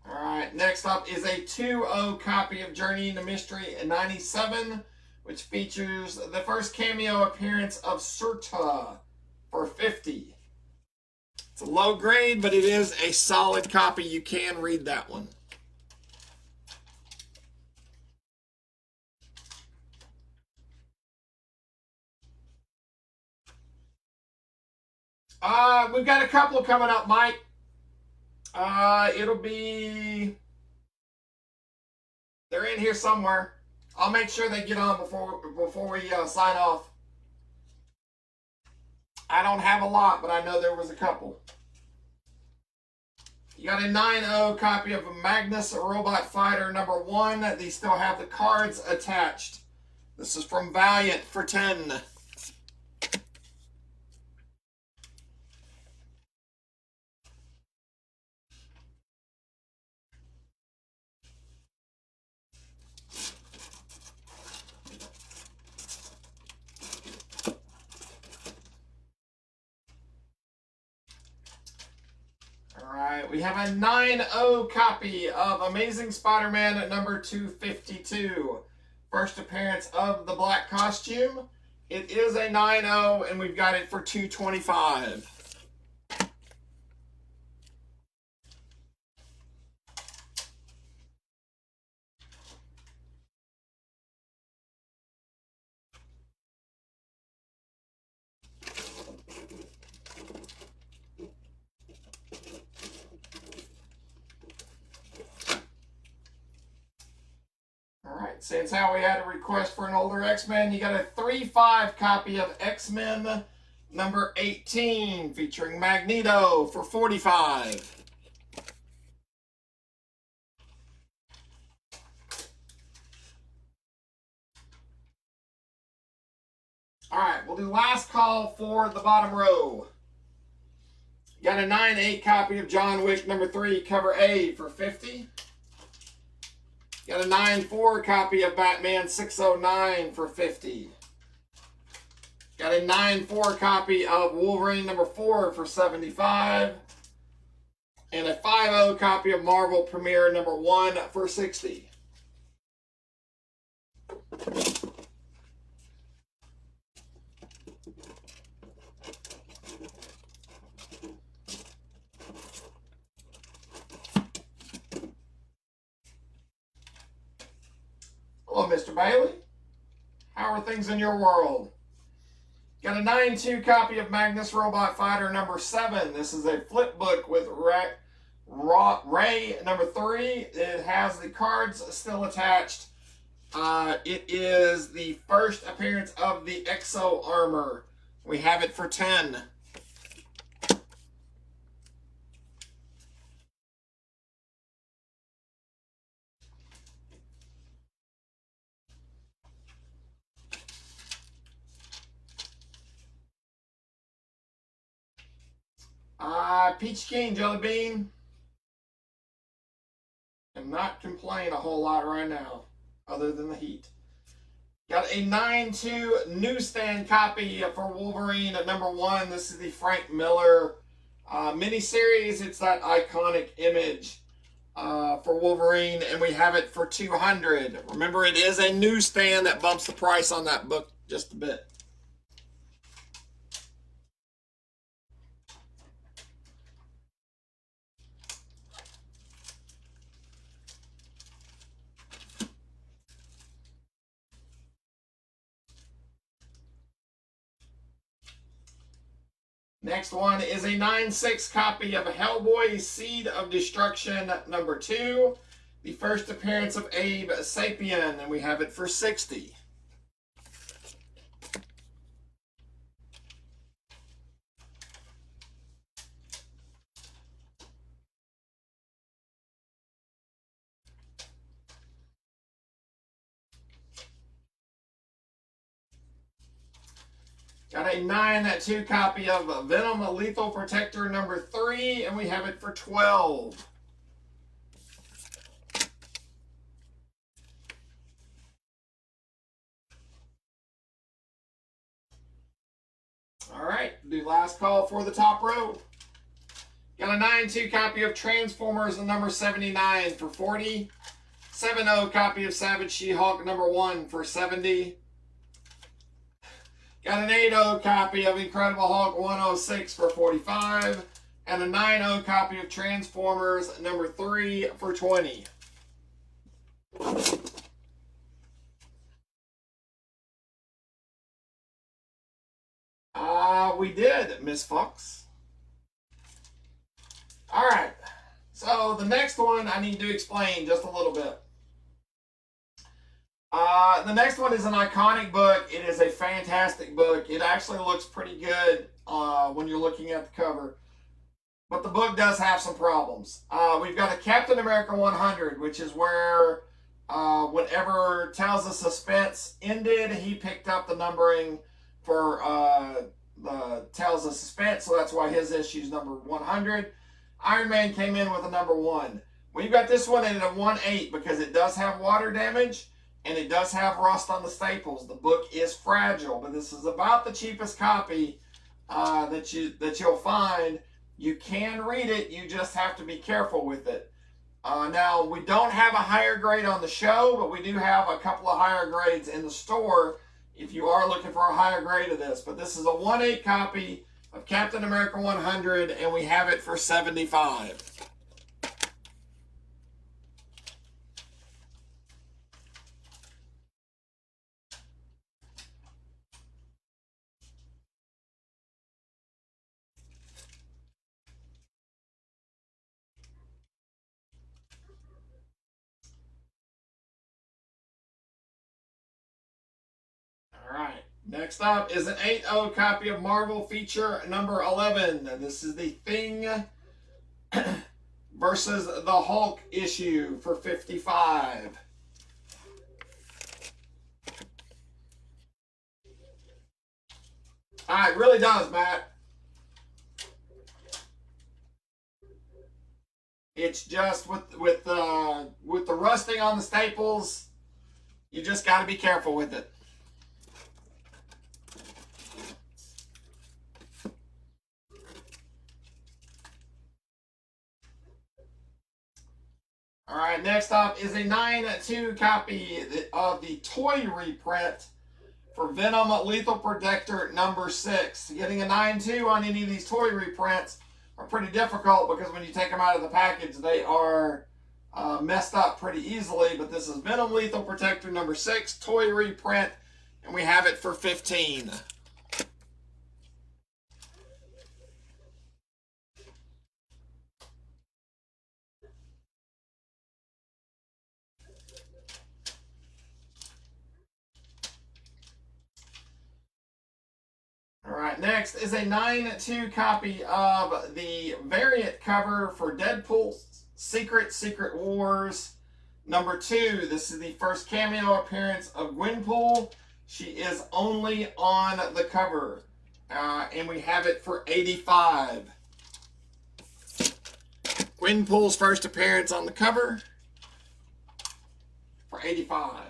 S1: Alright, next up is a 2/0 copy of Journey into Mystery in '97, which features the first cameo appearance of Surta for $50. It's a low grade, but it is a solid copy. You can read that one. We've got a couple coming up, Mike. It'll be... They're in here somewhere. I'll make sure they get on before we sign off. I don't have a lot, but I know there was a couple. You got a 9/0 copy of Magnus Robot Fighter #1. These still have the cards attached. This is from Valiant for $10. Alright, we have a 9/0 copy of Amazing Spider-Man #252. First appearance of the black costume. It is a 9/0 and we've got it for $225. Since how we had a request for an older X-Men, you got a 3/5 copy of X-Men #18 featuring Magneto for $45. Alright, we'll do last call for the bottom row. You got a 9/8 copy of John Wick #3 cover A for $50. Got a 9/4 copy of Batman 609 for $50. Got a 9/4 copy of Wolverine #4 for $75. And a 5/0 copy of Marvel Premiere #1 for $60. Hello, Mr. Bailey. How are things in your world? Got a 9/2 copy of Magnus Robot Fighter #7. This is a flip book with Ray #3. It has the cards still attached. It is the first appearance of the Exo Armor. We have it for $10. Peach King, Jelly Bean. I'm not complaining a whole lot right now, other than the heat. Got a 9/2 newsstand copy for Wolverine #1. This is the Frank Miller miniseries. It's that iconic image for Wolverine, and we have it for $200. Remember, it is a newsstand that bumps the price on that book just a bit. Next one is a 9/6 copy of Hellboy Seed of Destruction number 2. The first appearance of Abe Sapien, and we have it for 60. Got a 9/2 copy of Venom Lethal Protector number 3, and we have it for 12. All right, do last call for the top row. Got a 9/2 copy of Transformers number 79 for 40. 7/0 copy of Savage She-Hulk number 1 for 70. Got an 8/0 copy of Incredible Hulk 106 for 45. And a 9/0 copy of Transformers number 3 for 20. We did, Miss Fox. All right. So the next one I need to explain just a little bit. The next one is an iconic book. It is a fantastic book. It actually looks pretty good when you're looking at the cover. But the book does have some problems. We've got a Captain America 100, which is where whenever Tales of Suspense ended, he picked up the numbering for the Tales of Suspense, so that's why his issue is number 100. Iron Man came in with a number 1. We've got this one at a 1/8 because it does have water damage and it does have rust on the staples. The book is fragile, but this is about the cheapest copy that you'll find. You can read it, you just have to be careful with it. Now, we don't have a higher grade on the show, but we do have a couple of higher grades in the store if you are looking for a higher grade of this. But this is a 1/8 copy of Captain America 100, and we have it for 75. Alright, next up is an 8/0 copy of Marvel Feature number 11. And this is the Thing versus the Hulk issue for 55. It really does, Matt. It's just with the rusting on the staples, you just got to be careful with it. All right, next up is a 9/2 copy of the toy reprint for Venom Lethal Protector number 6. Getting a 9/2 on any of these toy reprints are pretty difficult because when you take them out of the package, they are messed up pretty easily. But this is Venom Lethal Protector number 6 toy reprint, and we have it for 15. All right, next is a 9/2 copy of the variant cover for Deadpool's Secret Wars number 2. This is the first cameo appearance of Gwenpool. She is only on the cover, and we have it for 85. Gwenpool's first appearance on the cover for 85.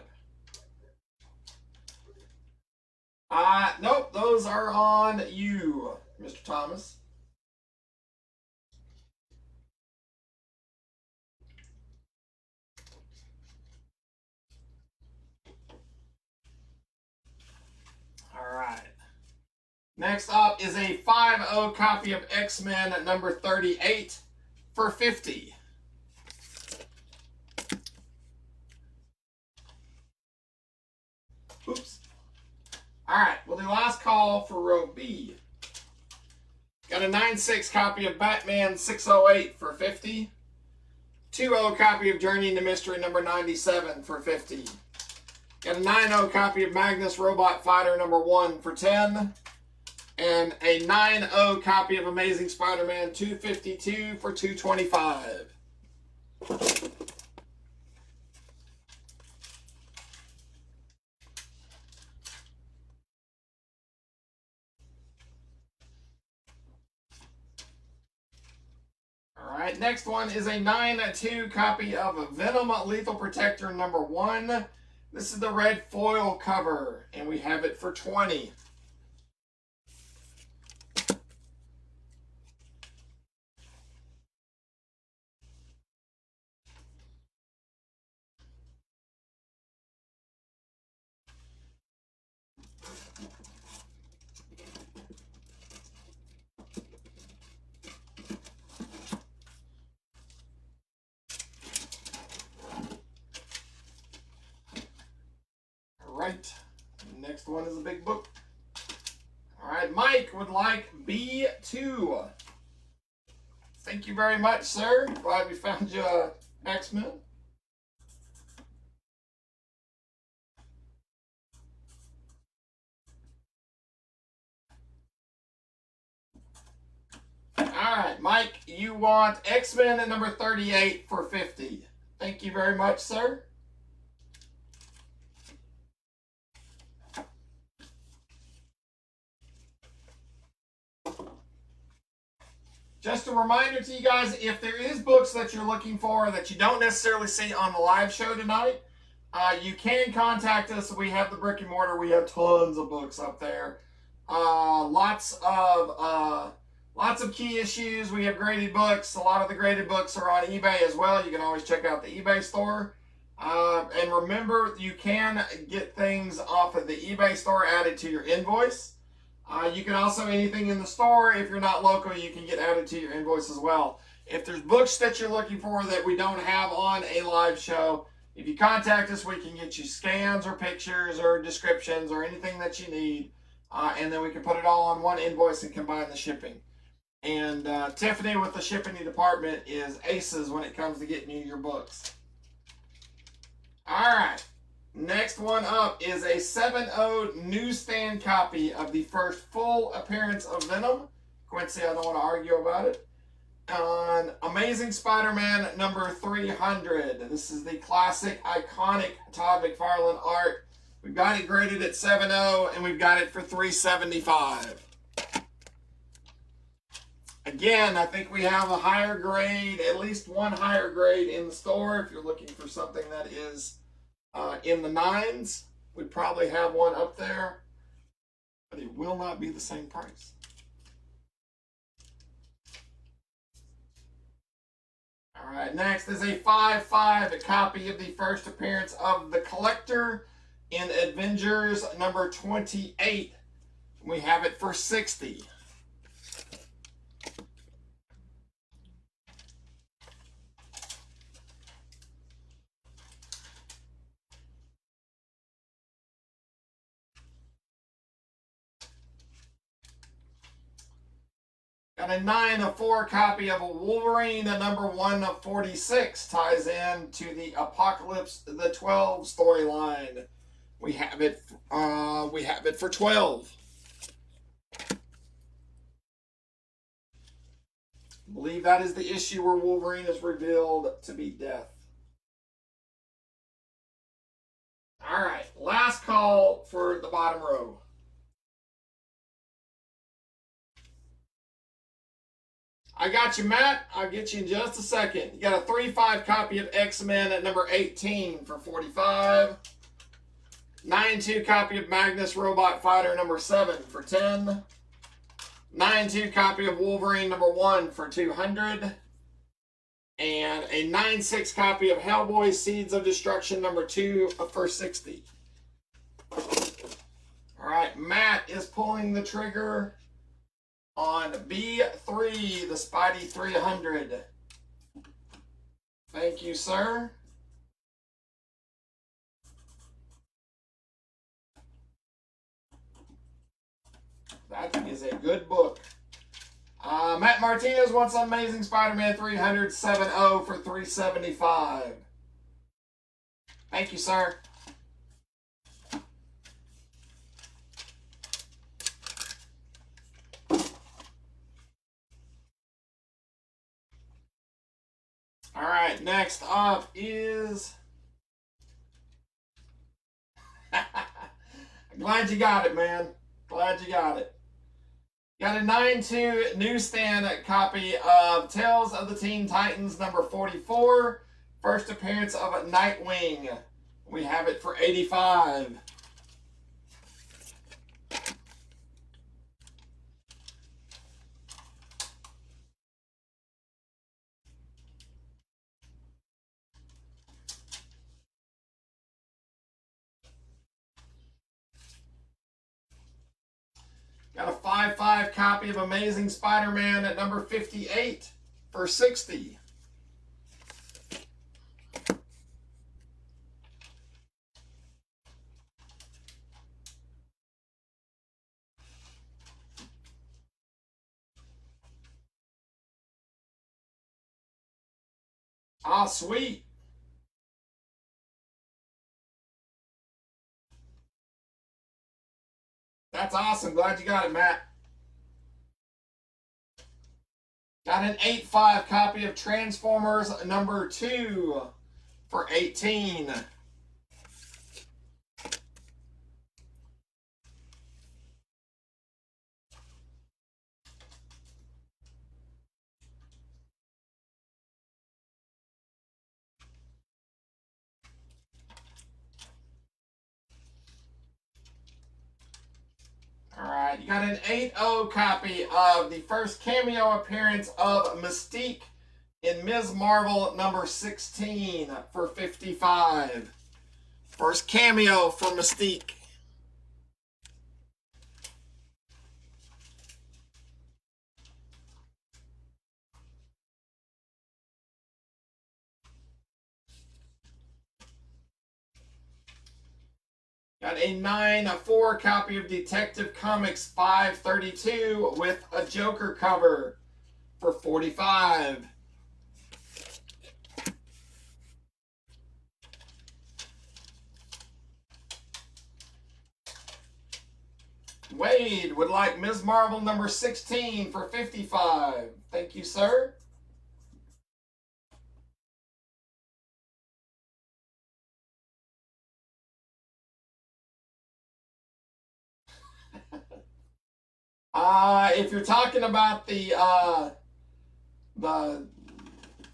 S1: Nope, those are on you, Mr. Thomas. All right. Next up is a 5/0 copy of X-Men number 38 for 50. Oops. All right, well, the last call for row B. Got a 9.6 copy of Batman 608 for 50. 2.0 copy of Journey into Mystery number 97 for 50. Got a 9.0 copy of Magnus Robot Fighter number 1 for 10. And a 9.0 copy of Amazing Spider-Man 252 for 225. Alright, next one is a 9.2 copy of Venom Lethal Protector number 1. This is the red foil cover, and we have it for 20. Alright, next one is a big book. Alright, Mike would like B2. Thank you very much, sir. Glad we found you X-Men. Alright, Mike, you want X-Men at number 38 for 50. Thank you very much, sir. Just a reminder to you guys, if there is books that you're looking for that you don't necessarily see on the live show tonight, you can contact us. We have the brick and mortar. We have tons of books up there. Lots of key issues. We have graded books. A lot of the graded books are on eBay as well. You can always check out the eBay store. And remember, you can get things off of the eBay store added to your invoice. You can also, anything in the store, if you're not local, you can get added to your invoice as well. If there's books that you're looking for that we don't have on a live show, if you contact us, we can get you scans or pictures or descriptions or anything that you need. And then we can put it all on one invoice and combine the shipping. And Tiffany with the shipping department is aces when it comes to getting you your books. All right. Next one up is a 7.0 newsstand copy of the first full appearance of Venom. Quincy, I don't want to argue about it. On Amazing Spider-Man number 300. This is the classic, iconic Todd McFarlane art. We've got it graded at 7.0, and we've got it for $375. Again, I think we have a higher grade, at least one higher grade in the store. If you're looking for something that is in the 9s, we'd probably have one up there, but it will not be the same price. All right, next is a 5.5 copy of the first appearance of the Collector in Avengers number 28. We have it for $60. Got a 9.4 copy of a Wolverine, a number 146, ties in to the Apocalypse the 12 storyline. We have it for 12. I believe that is the issue where Wolverine is revealed to be Death. All right, last call for the bottom row. I got you, Matt. I'll get you in just a second. You got a 3.5 copy of X-Men at number 18 for $45. 9.2 copy of Magnus Robot Fighter number 7 for $10. 9.2 copy of Wolverine number 1 for $200. And a 9.6 copy of Hellboy Seeds of Destruction number 2 for $60. All right, Matt is pulling the trigger on B3, the Spidey 300. Thank you, sir. That is a good book. Matt Martinez wants Amazing Spider-Man 300 for $375. Thank you, sir. All right, next up is... Glad you got it, man. Glad you got it. Got a 9/2 newsstand copy of Tales of the Teen Titans number 44. First appearance of Nightwing. We have it for $85. Got a 5/5 copy of Amazing Spider-Man at number 58 for $60. Ah, sweet. That's awesome. Glad you got it, Matt. Got an 8/5 copy of Transformers number 2 for $18. Alright, you got an 8/0 copy of the first cameo appearance of Mystique in Ms. Marvel number 16 for $55. First cameo for Mystique. Got a 9/4 copy of Detective Comics 532 with a Joker cover for $45. Wade would like Ms. Marvel number 16 for $55. Thank you, sir. If you're talking about the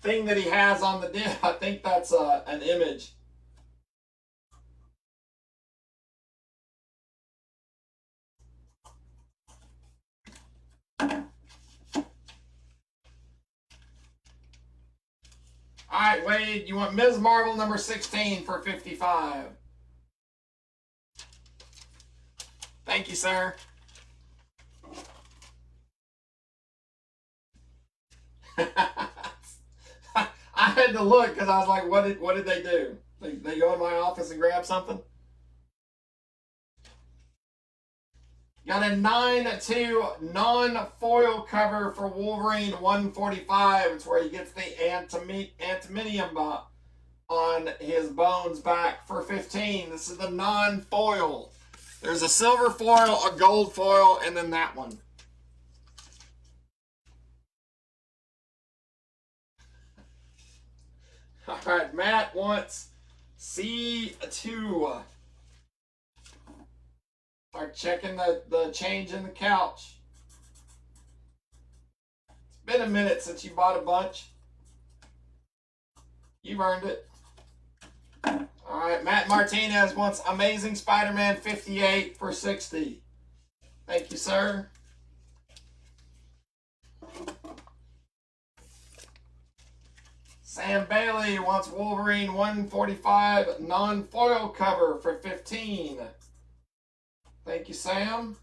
S1: thing that he has on the disc, I think that's an image. All right, Wade, you want Ms. Marvel number 16 for $55. Thank you, sir. I had to look because I was like, what did they do? They go in my office and grab something? Got a 9/2 non-foil cover for Wolverine 145. It's where he gets the antimonium on his bones back for $15. This is the non-foil. There's a silver foil, a gold foil, and then that one. All right, Matt wants C2. Start checking the change in the couch. It's been a minute since you bought a bunch. You've earned it. All right, Matt Martinez wants Amazing Spider-Man 58 for $60. Thank you, sir. Sam Bailey wants Wolverine 145 non-foil cover for $15. Thank you, Sam.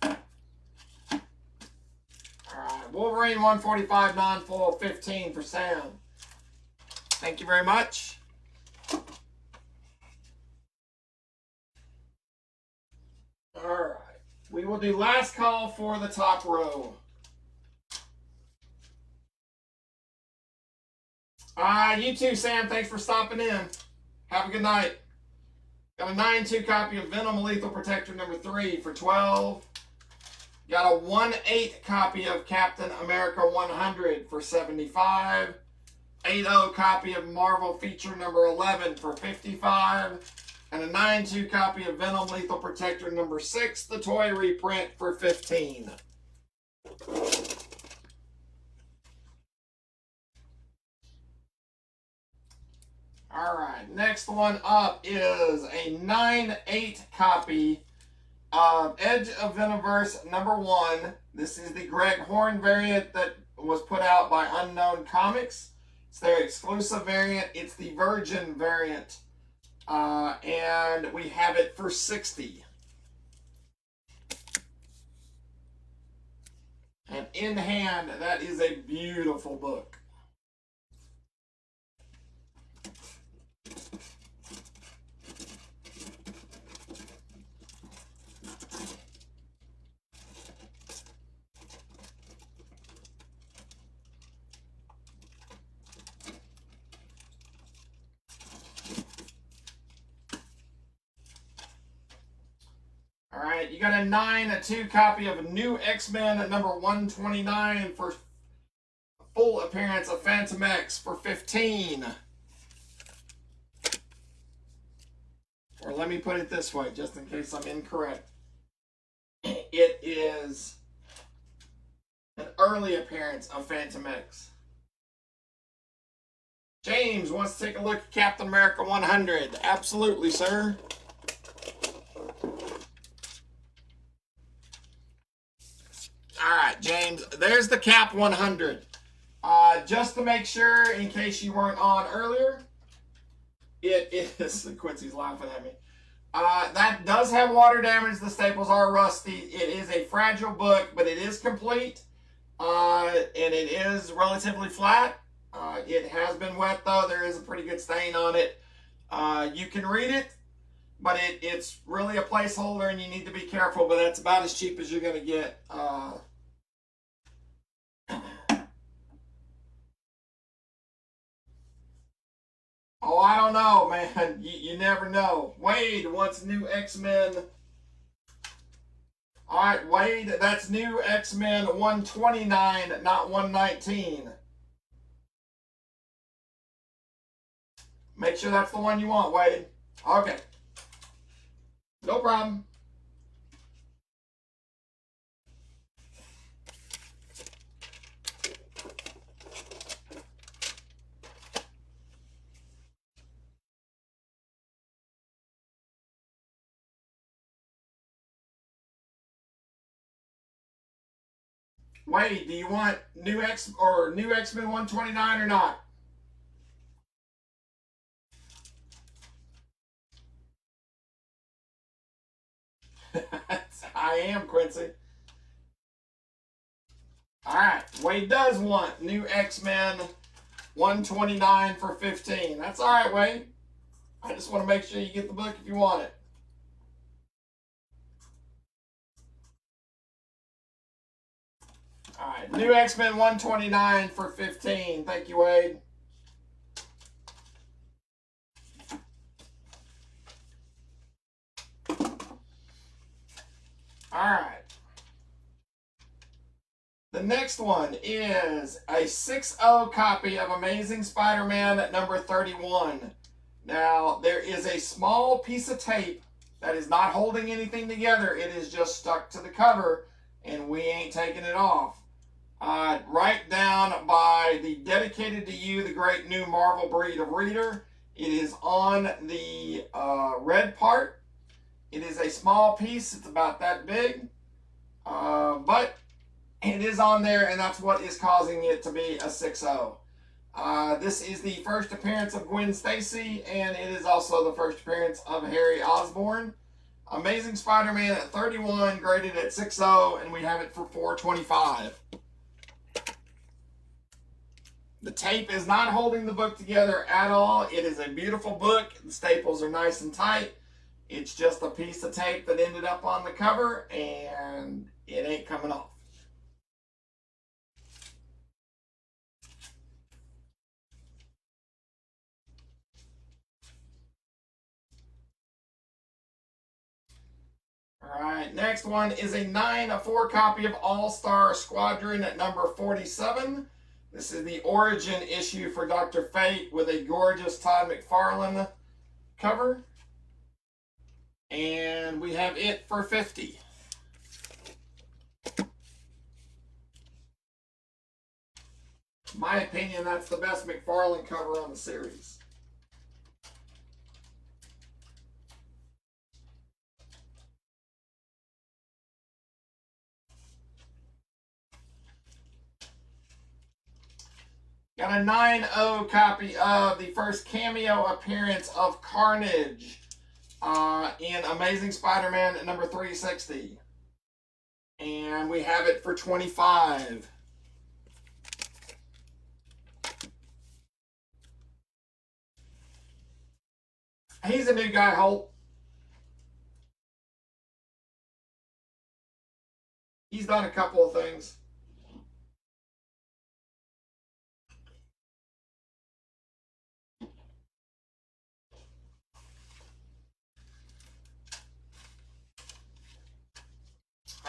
S1: All right, Wolverine 145 non-foil, $15 for Sam. Thank you very much. All right, we will do last call for the top row. You too, Sam. Thanks for stopping in. Have a good night. Got a 9-2 copy of Venom Lethal Protector number 3 for $12. Got a 1/8 copy of Captain America 100 for $75. 8-0 copy of Marvel Feature number 11 for $55. And a 9-2 copy of Venom Lethal Protector number 6, the toy reprint, for $15. All right, next one up is a 9/8 copy of Edge of Venomverse number 1. This is the Greg Horn variant that was put out by Unknown Comics. It's their exclusive variant. It's the Virgin variant. And we have it for $60. And in hand, that is a beautiful book. All right, you got a 9/2 copy of New X-Men at number 129 for full appearance of Phantom X for $15. Or let me put it this way, just in case I'm incorrect. It is an early appearance of Phantom X. James wants to take a look at Captain America 100. Absolutely, sir. All right, James, there's the Cap 100. Just to make sure, in case you weren't on earlier, it is, Quincy's laughing at me. That does have water damage. The staples are rusty. It is a fragile book, but it is complete. And it is relatively flat. It has been wet, though. There is a pretty good stain on it. You can read it, but it's really a placeholder, and you need to be careful, but that's about as cheap as you're going to get. Oh, I don't know, man. You never know. Wade wants New X-Men. All right, Wade, that's New X-Men 129, not 119. Make sure that's the one you want, Wade. Okay. No problem. Wade, do you want New X-Men 129 or not? I am, Quincy. All right, Wade does want New X-Men 129 for $15. That's all right, Wade. I just want to make sure you get the book if you want it. All right, New X-Men 129 for $15. Thank you, Wade. All right. The next one is a 6-0 copy of Amazing Spider-Man at number 31. Now, there is a small piece of tape that is not holding anything together. It is just stuck to the cover, and we ain't taking it off. Right down by the Dedicated to You, the great new Marvel breed of reader. It is on the red part. It is a small piece. It's about that big. But it is on there, and that's what is causing it to be a 6-0. This is the first appearance of Gwen Stacy, and it is also the first appearance of Harry Osborn. Amazing Spider-Man at 31, graded at 6-0, and we have it for $4.25. The tape is not holding the book together at all. It is a beautiful book. The staples are nice and tight. It's just a piece of tape that ended up on the cover, and it ain't coming off. All right, next one is a 9/4 copy of All-Star Squadron at number 47. This is the origin issue for Dr. Fate with a gorgeous Todd McFarlane cover. And we have it for $50. In my opinion, that's the best McFarlane cover on the series. Got a 9/0 copy of the first cameo appearance of Carnage in Amazing Spider-Man number 360. And we have it for $25. He's a new guy, Holt. He's done a couple of things.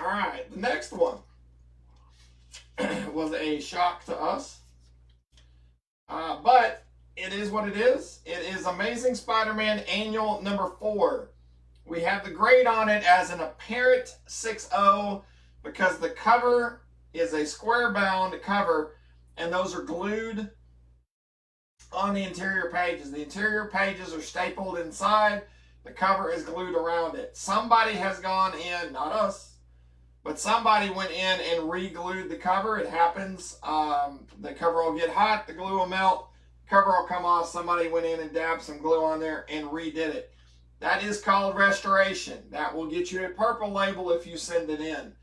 S1: All right, the next one was a shock to us. But it is what it is. It is Amazing Spider-Man Annual number 4. We have the grade on it as an apparent 6/0 because the cover is a square bound cover and those are glued on the interior pages. The interior pages are stapled inside. The cover is glued around it. Somebody has gone in, not us, but somebody went in and re-glued the cover. It happens. The cover will get hot, the glue will melt, cover will come off. Somebody went in and dabbed some glue on there and redid it. That is called restoration. That will get you a purple label if you send it in.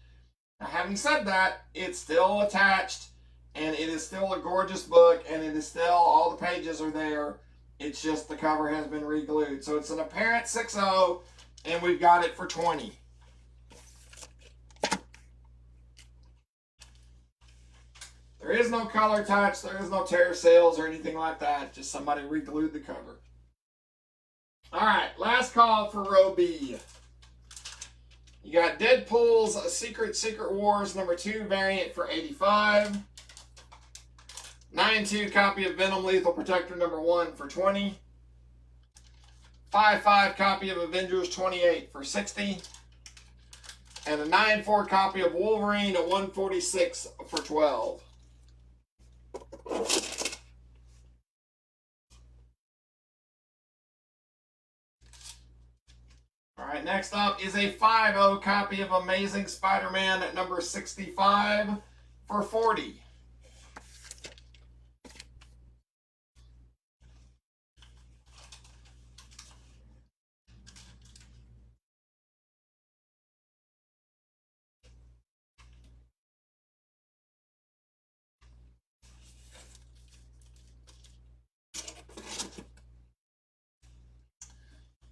S1: Now, having said that, it's still attached, and it is still a gorgeous book, and it is still, all the pages are there. It's just the cover has been re-glued. So it's an apparent 6/0, and we've got it for $20. There is no color touch, there is no tear sales or anything like that. Just somebody re-glued the cover. All right, last call for row B. You got Deadpool's Secret Wars number 2 variant for $85. 9/2 copy of Venom Lethal Protector number 1 for $20. 5/5 copy of Avengers 28 for $60. And a 9/4 copy of Wolverine at 146 for $12. All right, next up is a 5/0 copy of Amazing Spider-Man at number 65 for $40.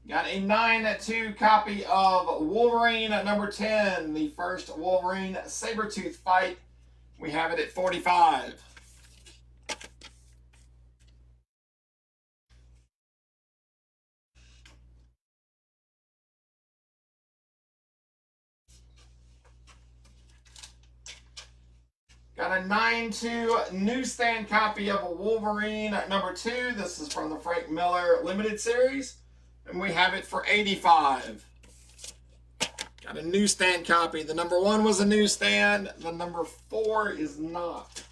S1: Got a 9/2 copy of Wolverine at number 10, the first Wolverine Sabretooth fight. We have it at $45. Got a 9/2 newsstand copy of Wolverine at number 2. This is from the Frank Miller Limited Series. And we have it for $85. Got a newsstand copy. The number 1 was a newsstand. The number 4 is not.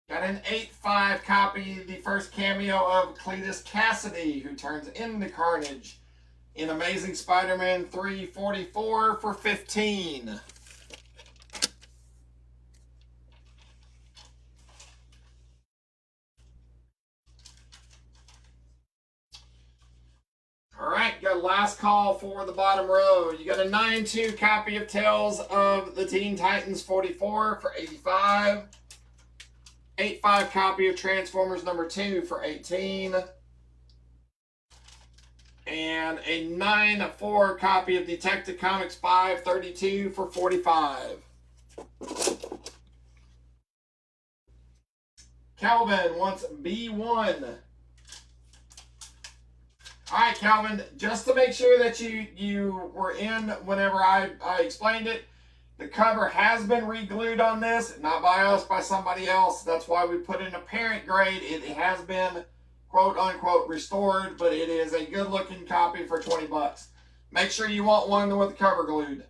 S1: Got an 8/5 copy, the first cameo of Cletus Cassidy, who turns into Carnage in Amazing Spider-Man 344 for $15. All right, got last call for the bottom row. You got a 9-2 copy of Tales of the Teen Titans 44 for 85. 8-5 copy of Transformers number 2 for 18. And a 9-4 copy of Detective Comics 532 for 45. Calvin wants B1. All right, Calvin, just to make sure that you were in whenever I explained it, the cover has been re-glued on this, not by us, by somebody else. That's why we put in a parent grade. It has been quote-unquote restored, but it is a good-looking copy for 20 bucks. Make sure you want one with the cover glued.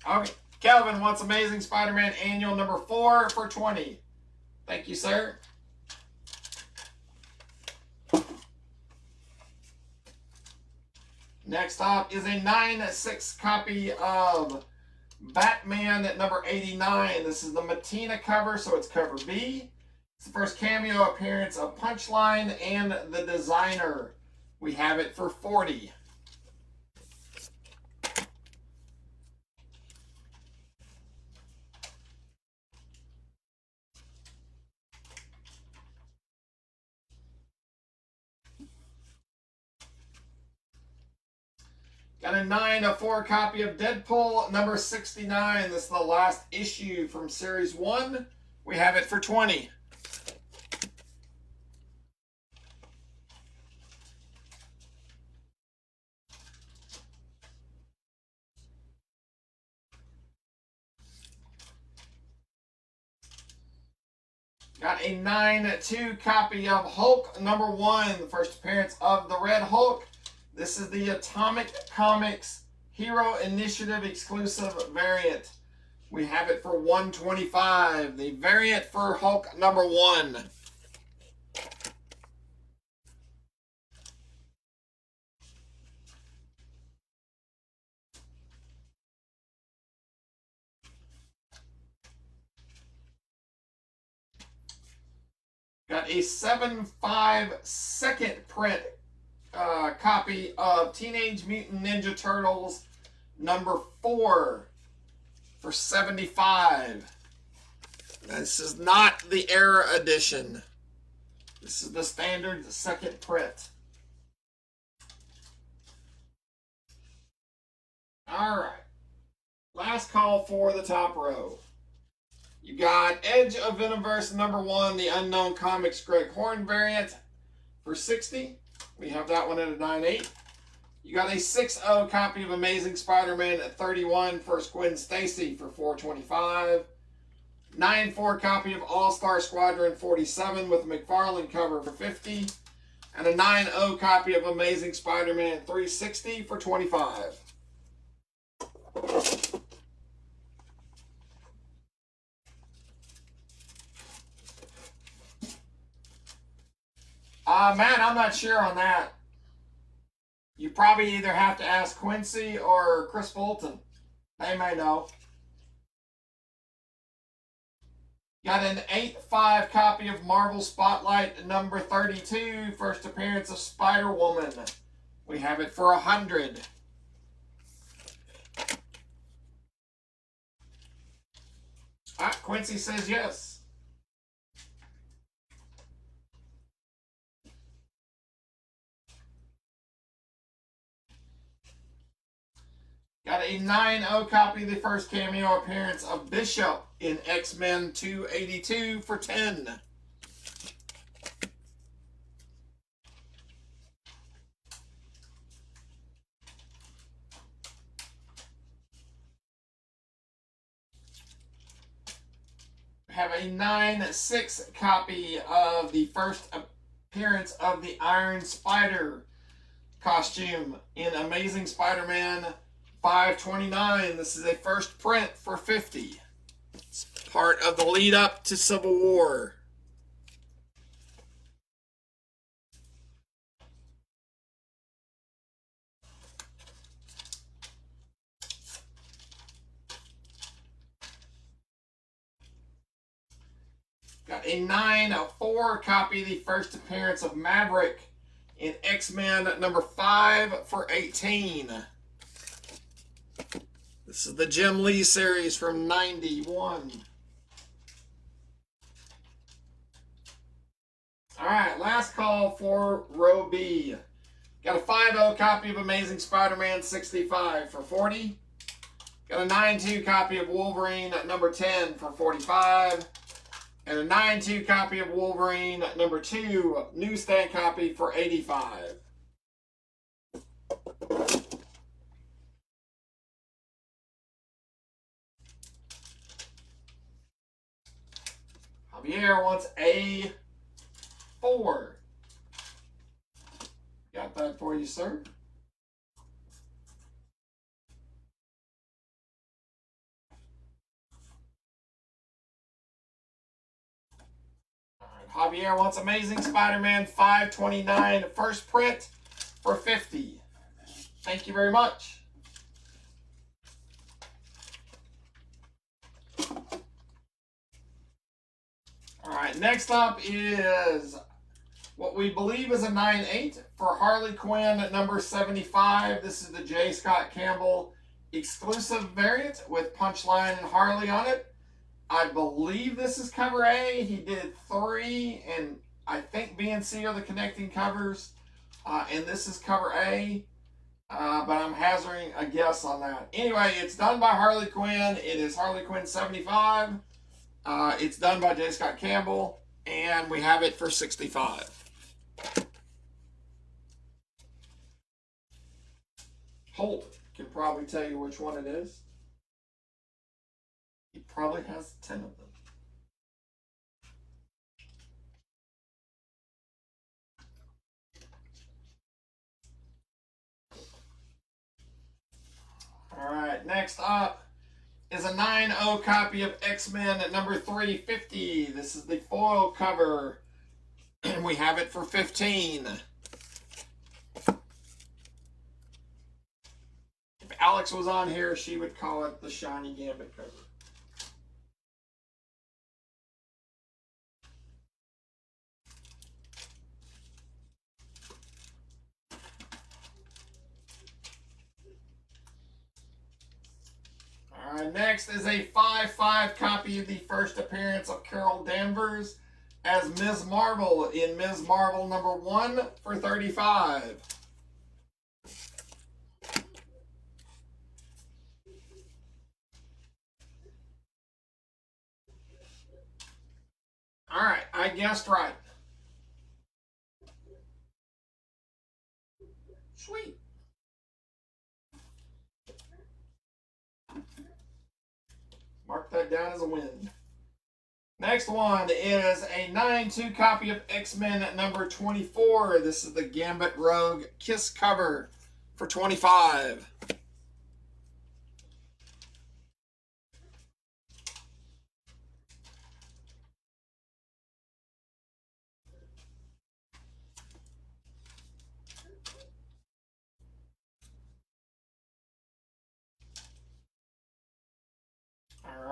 S1: Okay, Calvin wants Amazing Spider-Man Annual number 4 for 20. Thank you, sir. Next up is a 9-6 copy of Batman at number 89. This is the Matina cover, so it's cover B. It's the first cameo appearance of Punchline and the designer. We have it for 40. Got a 9-4 copy of Deadpool number 69. This is the last issue from Series 1. We have it for 20. Got a 9-2 copy of Hulk number 1, the first appearance of the Red Hulk. This is the Atomic Comics Hero Initiative exclusive variant. We have it for $125. The variant for Hulk number 1. Got a 7.5 second print copy of Teenage Mutant Ninja Turtles number 4 for $75. This is not the Era edition. This is the standard second print. All right. Last call for the top row. You got Edge of Venomverse number 1, the Unknown Comics Greg Horn variant for $60. We have that one at a 9.8. You got a 6.0 copy of Amazing Spider-Man at 31, first Gwen Stacy for $425. 9.4 copy of All-Star Squadron 47 with McFarlane cover for $50. And a 9.0 copy of Amazing Spider-Man 360 for $25. Matt, I'm not sure on that. You probably either have to ask Quincy or Chris Fulton. They may know. Got an 8.5 copy of Marvel Spotlight number 32, first appearance of Spider-Woman. We have it for $100. Quincy says yes. Got a 9.0 copy of the first cameo appearance of Bishop in X-Men 282 for $10. Have a 9.6 copy of the first appearance of the Iron Spider costume in Amazing Spider-Man 529. This is a first print for $50. It's part of the lead up to Civil War. Got a 9-4 copy of the first appearance of Maverick in X-Men number 5 for 18. This is the Jim Lee series from 91. All right, last call for row B. Got a 5-0 copy of Amazing Spider-Man 65 for 40. Got a 9-2 copy of Wolverine number 10 for 45. And a 9-2 copy of Wolverine number 2 newsstand copy for 85. Javier wants a 4. Got that for you, sir. All right, Javier wants Amazing Spider-Man 529 first print for 50. Thank you very much. All right, next up is what we believe is a 9-8 for Harley Quinn number 75. This is the J. Scott Campbell exclusive variant with Punchline and Harley on it. I believe this is cover A. He did 3, and I think B and C are the connecting covers. And this is cover A, but I'm hazarding a guess on that. Anyway, it's done by Harley Quinn. It is Harley Quinn 75. It's done by J. Scott Campbell, and we have it for 65. Holt can probably tell you which one it is. He probably has 10 of them. All right, next up is a 9-0 copy of X-Men at number 350. This is the foil cover, and we have it for 15. If Alex was on here, she would call it the Shiny Gambit cover. All right, next is a 5-5 copy of the first appearance of Carol Danvers as Ms. Marvel in Ms. Marvel number 1 for 35. All right, I guessed right. Sweet. Mark that down as a win. Next one is a 9-2 copy of X-Men at number 24. This is the Gambit Rogue Kiss cover for 25.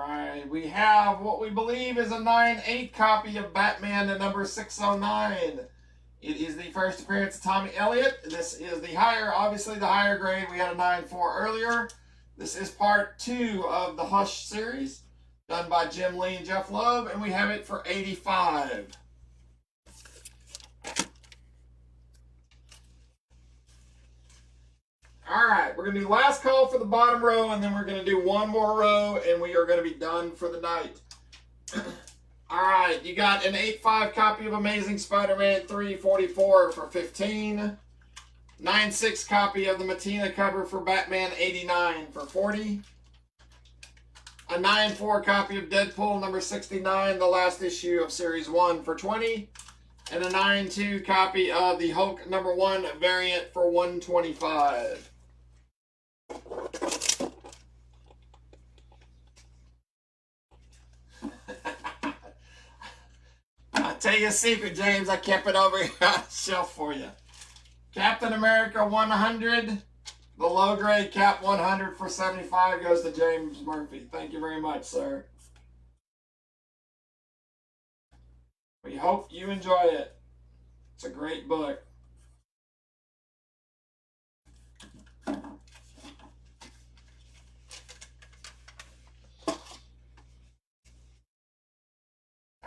S1: Alright, we have what we believe is a 9-8 copy of Batman at number 609. It is the first appearance of Tommy Elliott. This is the higher, obviously the higher grade. We had a 9-4 earlier. This is part 2 of the Hush series, done by Jim Lee and Jeff Loeb, and we have it for 85. All right, we're going to do last call for the bottom row, and then we're going to do one more row, and we are going to be done for the night. All right, you got an 8-5 copy of Amazing Spider-Man 344 for 15. 9-6 copy of the Matina cover for Batman 89 for 40. A 9-4 copy of Deadpool number 69, the last issue of Series 1 for 20. And a 9-2 copy of the Hulk number 1 variant for 125. I'll tell you a secret, James. I kept it over here on the shelf for you. Captain America 100. The low grade Cap 100 for 75 goes to James Murphy. Thank you very much, sir. We hope you enjoy it. It's a great book. All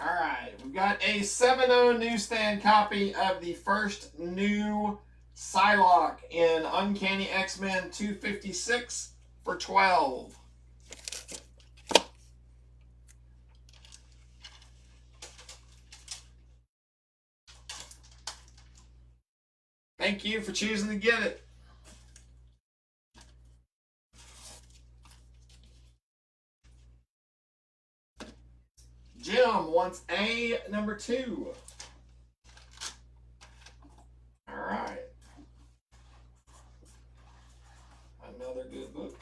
S1: right, we've got a 7.0 newsstand copy of the first new Psylocke in Uncanny X-Men 256 for $12. Thank you for choosing to get it. Jim wants A number 2. All right. Another good book.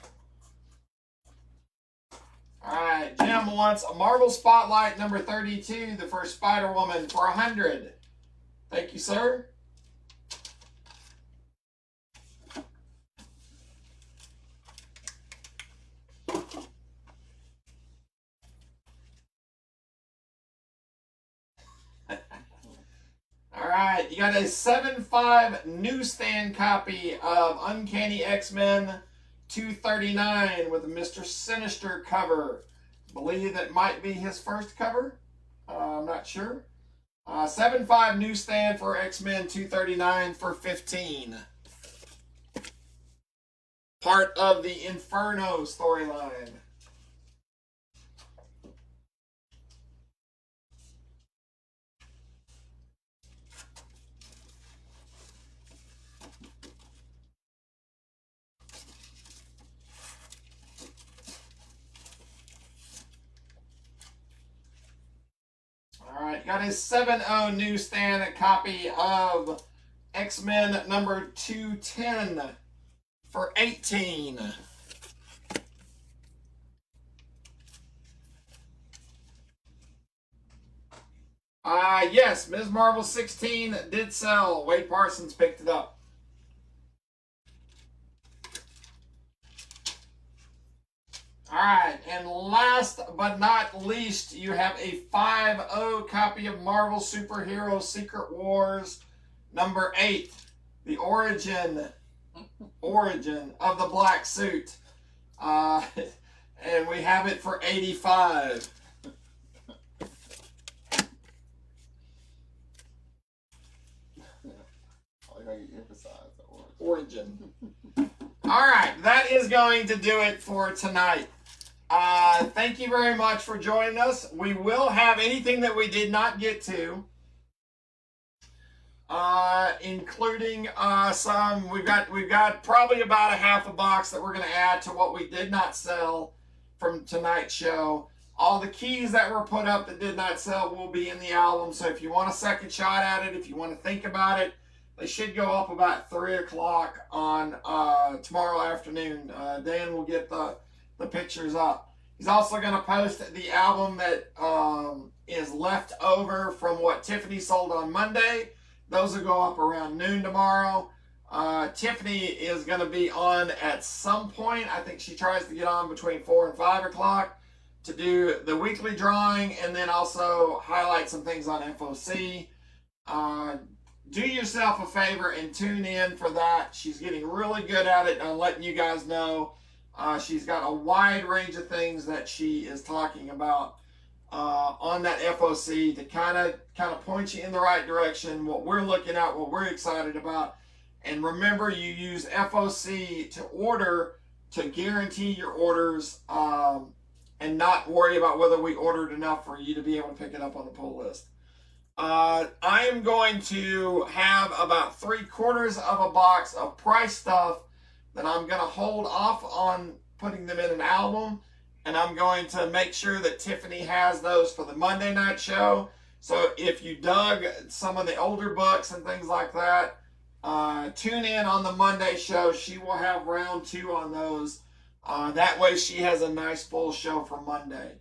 S1: All right, Jim wants a Marvel Spotlight number 32, the first Spider-Woman, for $100. Thank you, sir. All right, you got a 7.5 newsstand copy of Uncanny X-Men 239 with a Mr. Sinister cover. Believe that might be his first cover. I'm not sure. 7.5 newsstand for X-Men 239 for $15. Part of the Inferno storyline. All right, got a 7.0 newsstand copy of X-Men number 210 for $18. Yes, Ms. Marvel 16 did sell. Wade Parsons picked it up. All right, and last but not least, you have a 5.0 copy of Marvel Superhero Secret Wars number 8, the origin of the black suit. And we have it for $85. Origin. All right, that is going to do it for tonight. Thank you very much for joining us. We will have anything that we did not get to, including some. We've got probably about a half a box that we're going to add to what we did not sell from tonight's show. All the keys that were put up that did not sell will be in the album. So if you want a second shot at it, if you want to think about it, they should go up about 3 o'clock on tomorrow afternoon. Dan will get the pictures up. He's also going to post the album that is left over from what Tiffany sold on Monday. Those will go up around noon tomorrow. Tiffany is going to be on at some point. I think she tries to get on between 4 and 5 o'clock to do the weekly drawing and then also highlight some things on FOC. Do yourself a favor and tune in for that. She's getting really good at it and letting you guys know. She's got a wide range of things that she is talking about on that FOC to kind of point you in the right direction, what we're looking at, what we're excited about. And remember, you use FOC to order to guarantee your orders and not worry about whether we ordered enough for you to be able to pick it up on the pull list. I am going to have about 3/4 of a box of price stuff that I'm going to hold off on putting them in an album. And I'm going to make sure that Tiffany has those for the Monday night show. So if you dug some of the older books and things like that, tune in on the Monday show. She will have round 2 on those. That way she has a nice full show for Monday.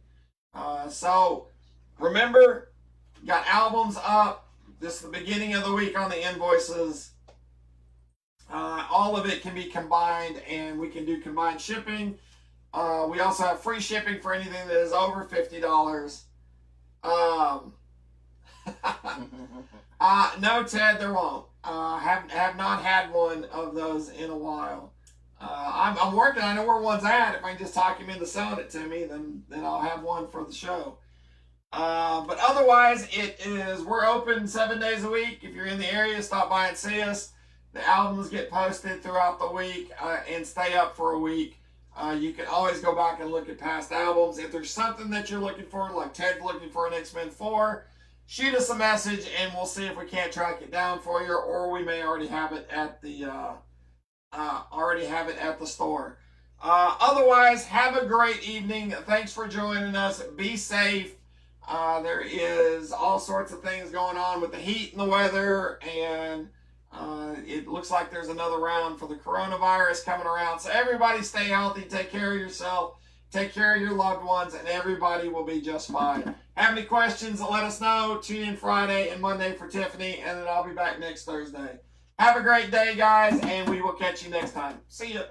S1: So remember, got albums up. This is the beginning of the week on the invoices. All of it can be combined and we can do combined shipping. We also have free shipping for anything that is over $50. No, Ted, there won't. Have not had one of those in a while. I'm working. I know where one's at. If I can just talk him into selling it to me, then I'll have one for the show. But otherwise, we're open 7 days a week. If you're in the area, stop by and see us. The albums get posted throughout the week and stay up for a week. You can always go back and look at past albums. If there's something that you're looking for, like Ted's looking for an X-Men 4, shoot us a message and we'll see if we can't track it down for you, or we may already have it at the store. Otherwise, have a great evening. Thanks for joining us. Be safe. There is all sorts of things going on with the heat and the weather, and it looks like there's another round for the coronavirus coming around. So everybody stay healthy, take care of yourself, take care of your loved ones, and everybody will be just fine. Have any questions, let us know. Tune in Friday and Monday for Tiffany, and then I'll be back next Thursday. Have a great day, guys, and we will catch you next time. See ya.